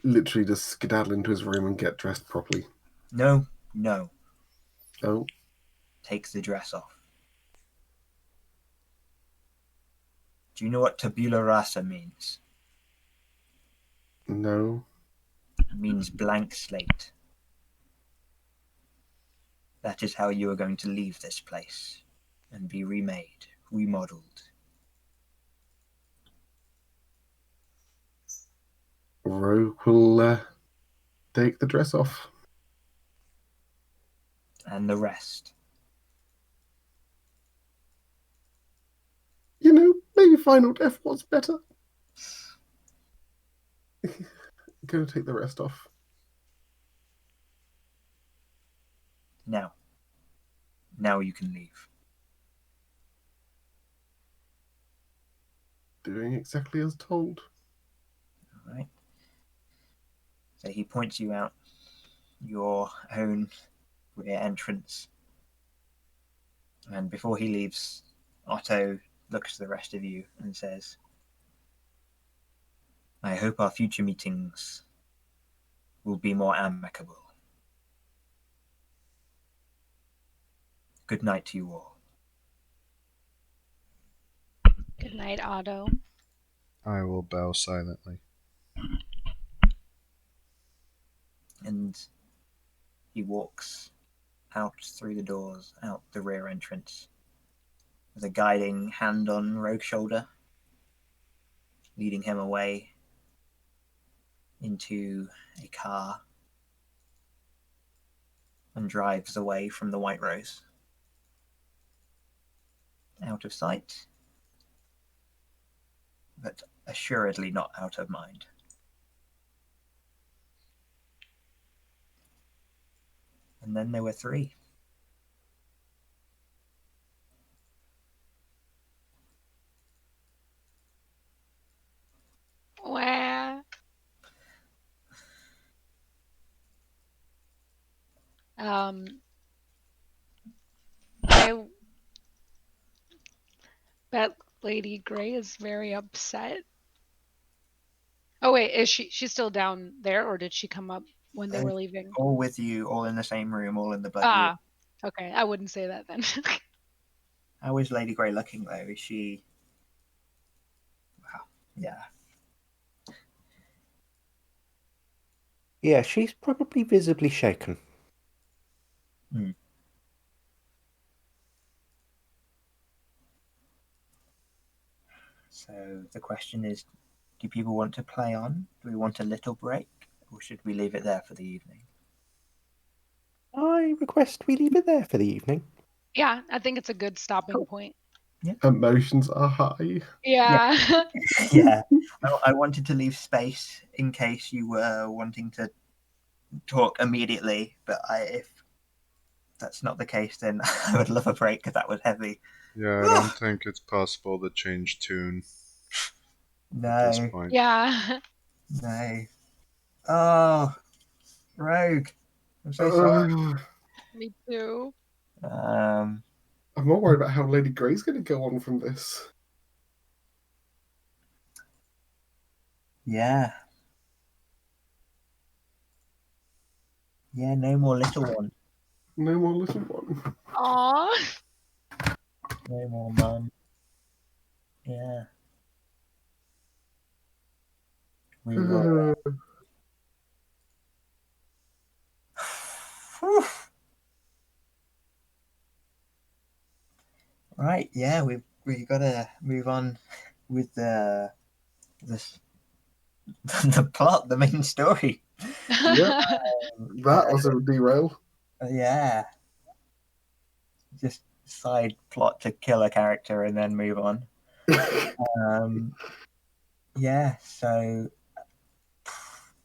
literally just skedaddle into his room and get dressed properly. No. Oh, Take the dress off. Do you know what tabula rasa means? no. It means blank slate. That is how you are going to leave this place and be remade, remodeled. Rogue will take the dress off. And the rest. You know, maybe Final Death was better. Gonna take the rest off. Now you can leave. Doing exactly as told. All right. So he points you out your own rear entrance. And before he leaves, Otto looks to the rest of you and says, "I hope our future meetings will be more amicable. Good night to you all." Good night, Otto. I will bow silently. And he walks out through the doors, out the rear entrance, with a guiding hand on Rogue's shoulder, leading him away into a car, and drives away from the White Rose. Out of sight, but assuredly not out of mind. And then there were three. Wah. I bet Lady Grey is very upset. Oh wait, is she's still down there, or did she come up when they were leaving? All with you, all in the same room, all in the buggy. Ah, okay. I wouldn't say that then. How is Lady Grey looking though? Is she? Wow. Yeah. Yeah, she's probably visibly shaken. So the question is, do people want to play on? Do we want a little break? Or should we leave it there for the evening? I request we leave it there for the evening. Yeah, I think it's a good stopping point. Emotions are high. Yeah. Yeah. I wanted to leave space in case you were wanting to talk immediately, but if that's not the case, then I would love a break because that was heavy. Yeah, I don't think it's possible to change tune at this No, point. Yeah. no. Oh, Rogue. I'm so sorry. Me too. Um, I'm more worried about how Lady Grey's going to go on from this. yeah. Yeah, no more little one. No more little one. Aw. No more mum. Yeah. We will. Whew. Right, yeah, we gotta move on with the the plot, the main story. Yep, that was a derail. Yeah, just side plot to kill a character and then move on. Um, yeah, so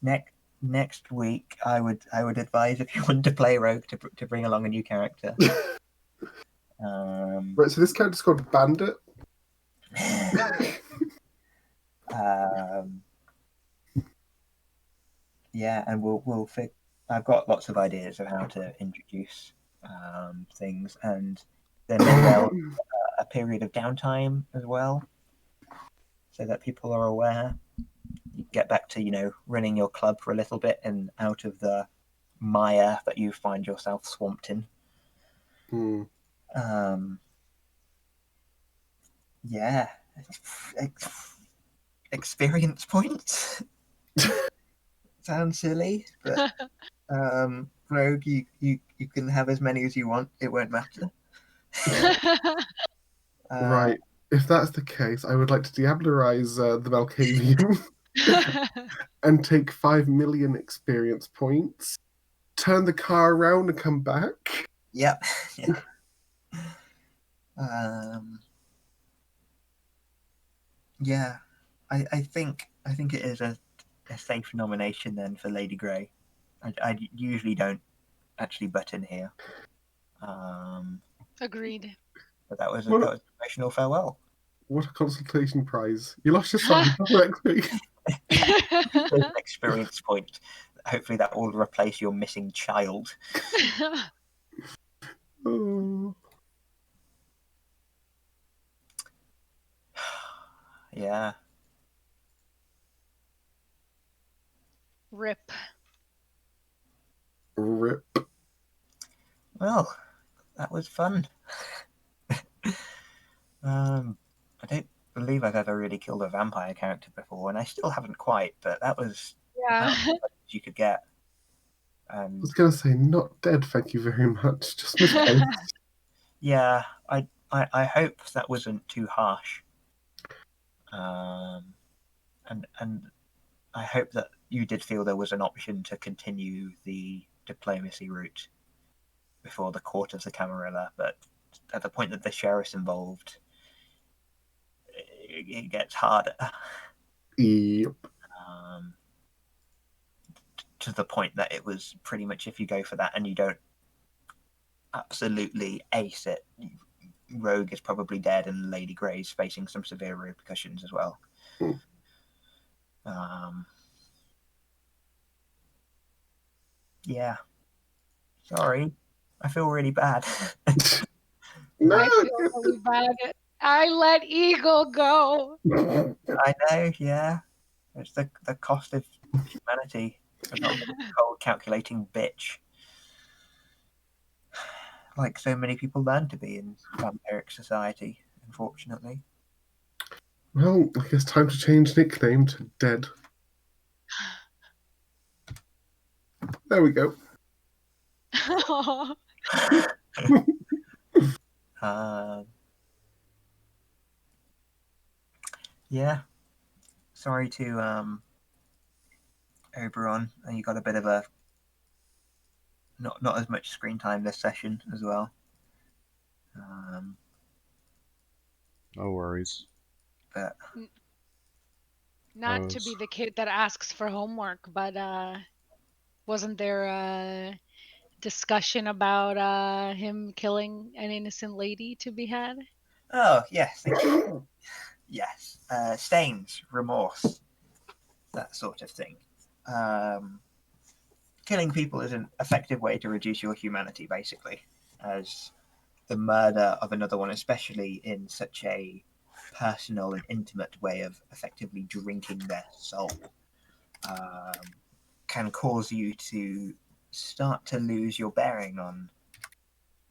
next week I would advise if you want to play Rogue to bring along a new character. Right, so this character's called Bandit. um, yeah, and we'll fix. I've got lots of ideas of how to introduce things, and there may well be a period of downtime as well, so that people are aware. You get back to running your club for a little bit and out of the mire that you find yourself swamped in. Um, yeah, experience points. Sounds silly, but Rogue, you can have as many as you want. It won't matter. Right. If that's the case, I would like to diablerize the Valkavian and take 5 million experience points, turn the car around and come back. Yep. Yeah. Yeah. I think it is a safe nomination then for Lady Grey. I usually don't actually butt in here. Agreed. But that was What an emotional farewell. a consultation prize. You lost your son next week. There's an experience point. Hopefully that will replace your missing child. Oh. Yeah. Rip. Rip. Well, that was fun. I don't believe I've ever really killed a vampire character before, and I still haven't quite, but that was Yeah. about as much as you could get. I was going to say, not dead, thank you very much. Just misplaced. Yeah, I hope that wasn't too harsh. And I hope that you did feel there was an option to continue the diplomacy route before the court of the Camarilla, but at the point that the sheriff's involved, it gets harder. Yep. To the point that it was pretty much if you go for that and you don't absolutely ace it, Rogue is probably dead and Lady Grey's facing some severe repercussions as well. Yeah. Sorry. I feel really bad. No. I feel really bad. I let Eagle go. I know, yeah. It's the cost of humanity of not being a cold calculating bitch. Like so many people learn to be in vampiric society, unfortunately. Well, I guess time to change nickname to Dead. There we go. Yeah. Sorry to Oberon. You got a bit of a not as much screen time this session as well. No worries. But Not to be the kid that asks for homework, but Wasn't there a discussion about him killing an innocent lady to be had? Oh, yes. Yes. Stains, remorse, that sort of thing. Killing people is an effective way to reduce your humanity, basically, as the murder of another one, especially in such a personal and intimate way of effectively drinking their soul, can cause you to start to lose your bearing on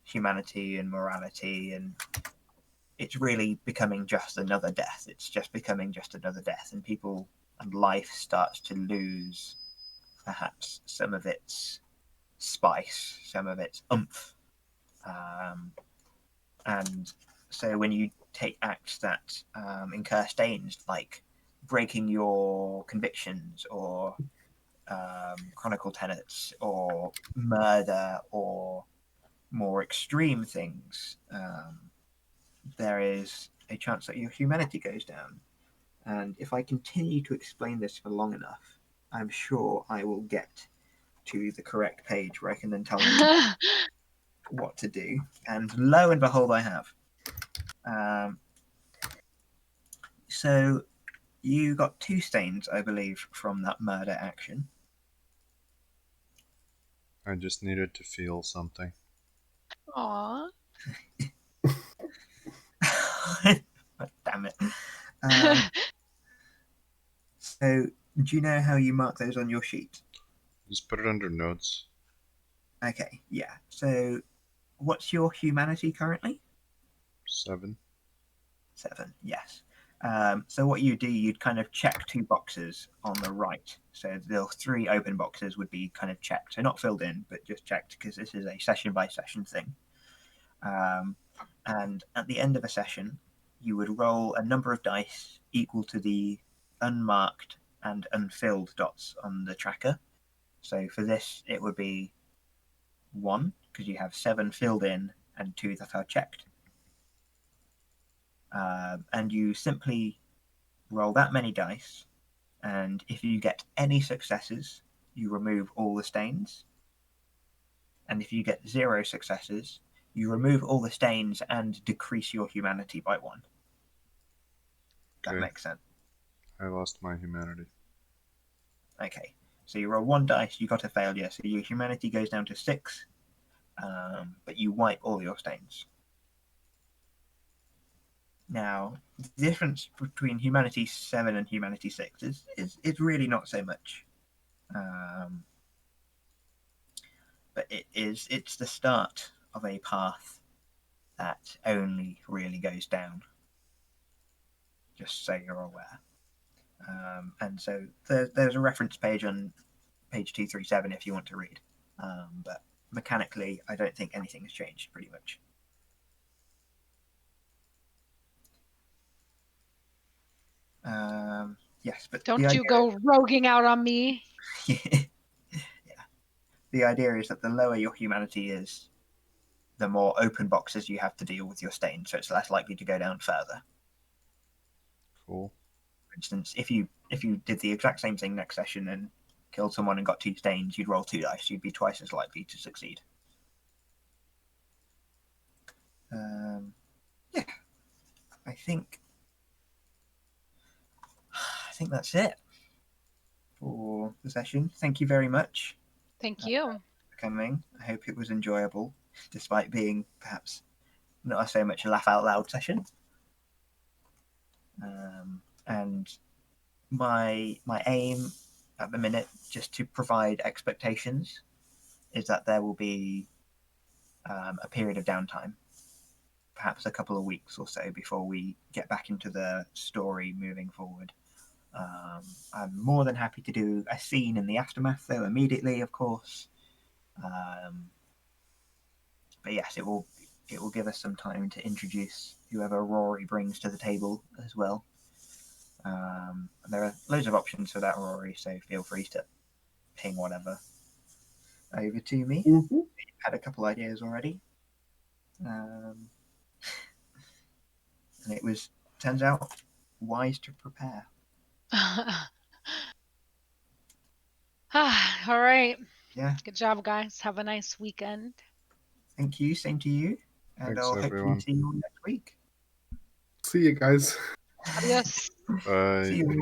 humanity and morality, and it's really becoming just another death. It's just becoming just another death, and people and life starts to lose perhaps some of its spice, some of its oomph. And so when you take acts that incur stains, like breaking your convictions or chronicle tenets or murder or more extreme things, there is a chance that your humanity goes down. And if I continue to explain this for long enough, I'm sure I will get to the correct page where I can then tell you what to do. And lo and behold, I have. So you got 2 stains, I believe, from that murder action. I just needed to feel something. Aw. Damn it. So, do you know how you mark those on your sheet? Just put it under notes. Okay, yeah. So, what's your humanity currently? 7. 7, yes. So, what you do, you'd kind of check 2 boxes on the right. So, the 3 open boxes would be kind of checked. So, not filled in, but just checked because this is a session by session thing. And at the end of a session, you would roll a number of dice equal to the unmarked and unfilled dots on the tracker. So for this, it would be 1, because you have 7 filled in and 2 that are checked. And you simply roll that many dice, and if you get any successes, you remove all the stains. And if you get 0 successes, you remove all the stains and decrease your humanity by 1. That Okay. makes sense. I lost my humanity. Okay, so you roll 1 dice, you got a failure, so your humanity goes down to 6, but you wipe all your stains. Now, the difference between humanity 7 and humanity 6 is really not so much. But it's the start of a path that only really goes down. Just so you're aware. And so there's a reference page on page 237 if you want to read. But mechanically, I don't think anything has changed pretty much. Yes, but Don't you go roguing out on me. Yeah. The idea is that the lower your humanity is, the more open boxes you have to deal with your stain, so it's less likely to go down further. Cool. For instance, if you did the exact same thing next session and killed someone and got 2 stains, you'd roll 2 dice. You'd be twice as likely to succeed. Yeah, I think that's it for the session. Thank you very much Thank you. for coming. I hope it was enjoyable, despite being perhaps not so much a laugh out loud session. And my aim at the minute, just to provide expectations, is that there will be a period of downtime, perhaps a couple of weeks or so, before we get back into the story moving forward. I'm more than happy to do a scene in the aftermath, though, immediately, of course. But yes, it will give us some time to introduce whoever Rory brings to the table as well. There are loads of options for that, Rory, so feel free to ping whatever over to me. Mm-hmm. Had a couple ideas already. And it turns out, wise to prepare. All right. Yeah. Good job, guys. Have a nice weekend. Thank you. Same to you. And Thanks, I'll everyone. hopefully see you all next week. See you guys. Adios. Bye. See you.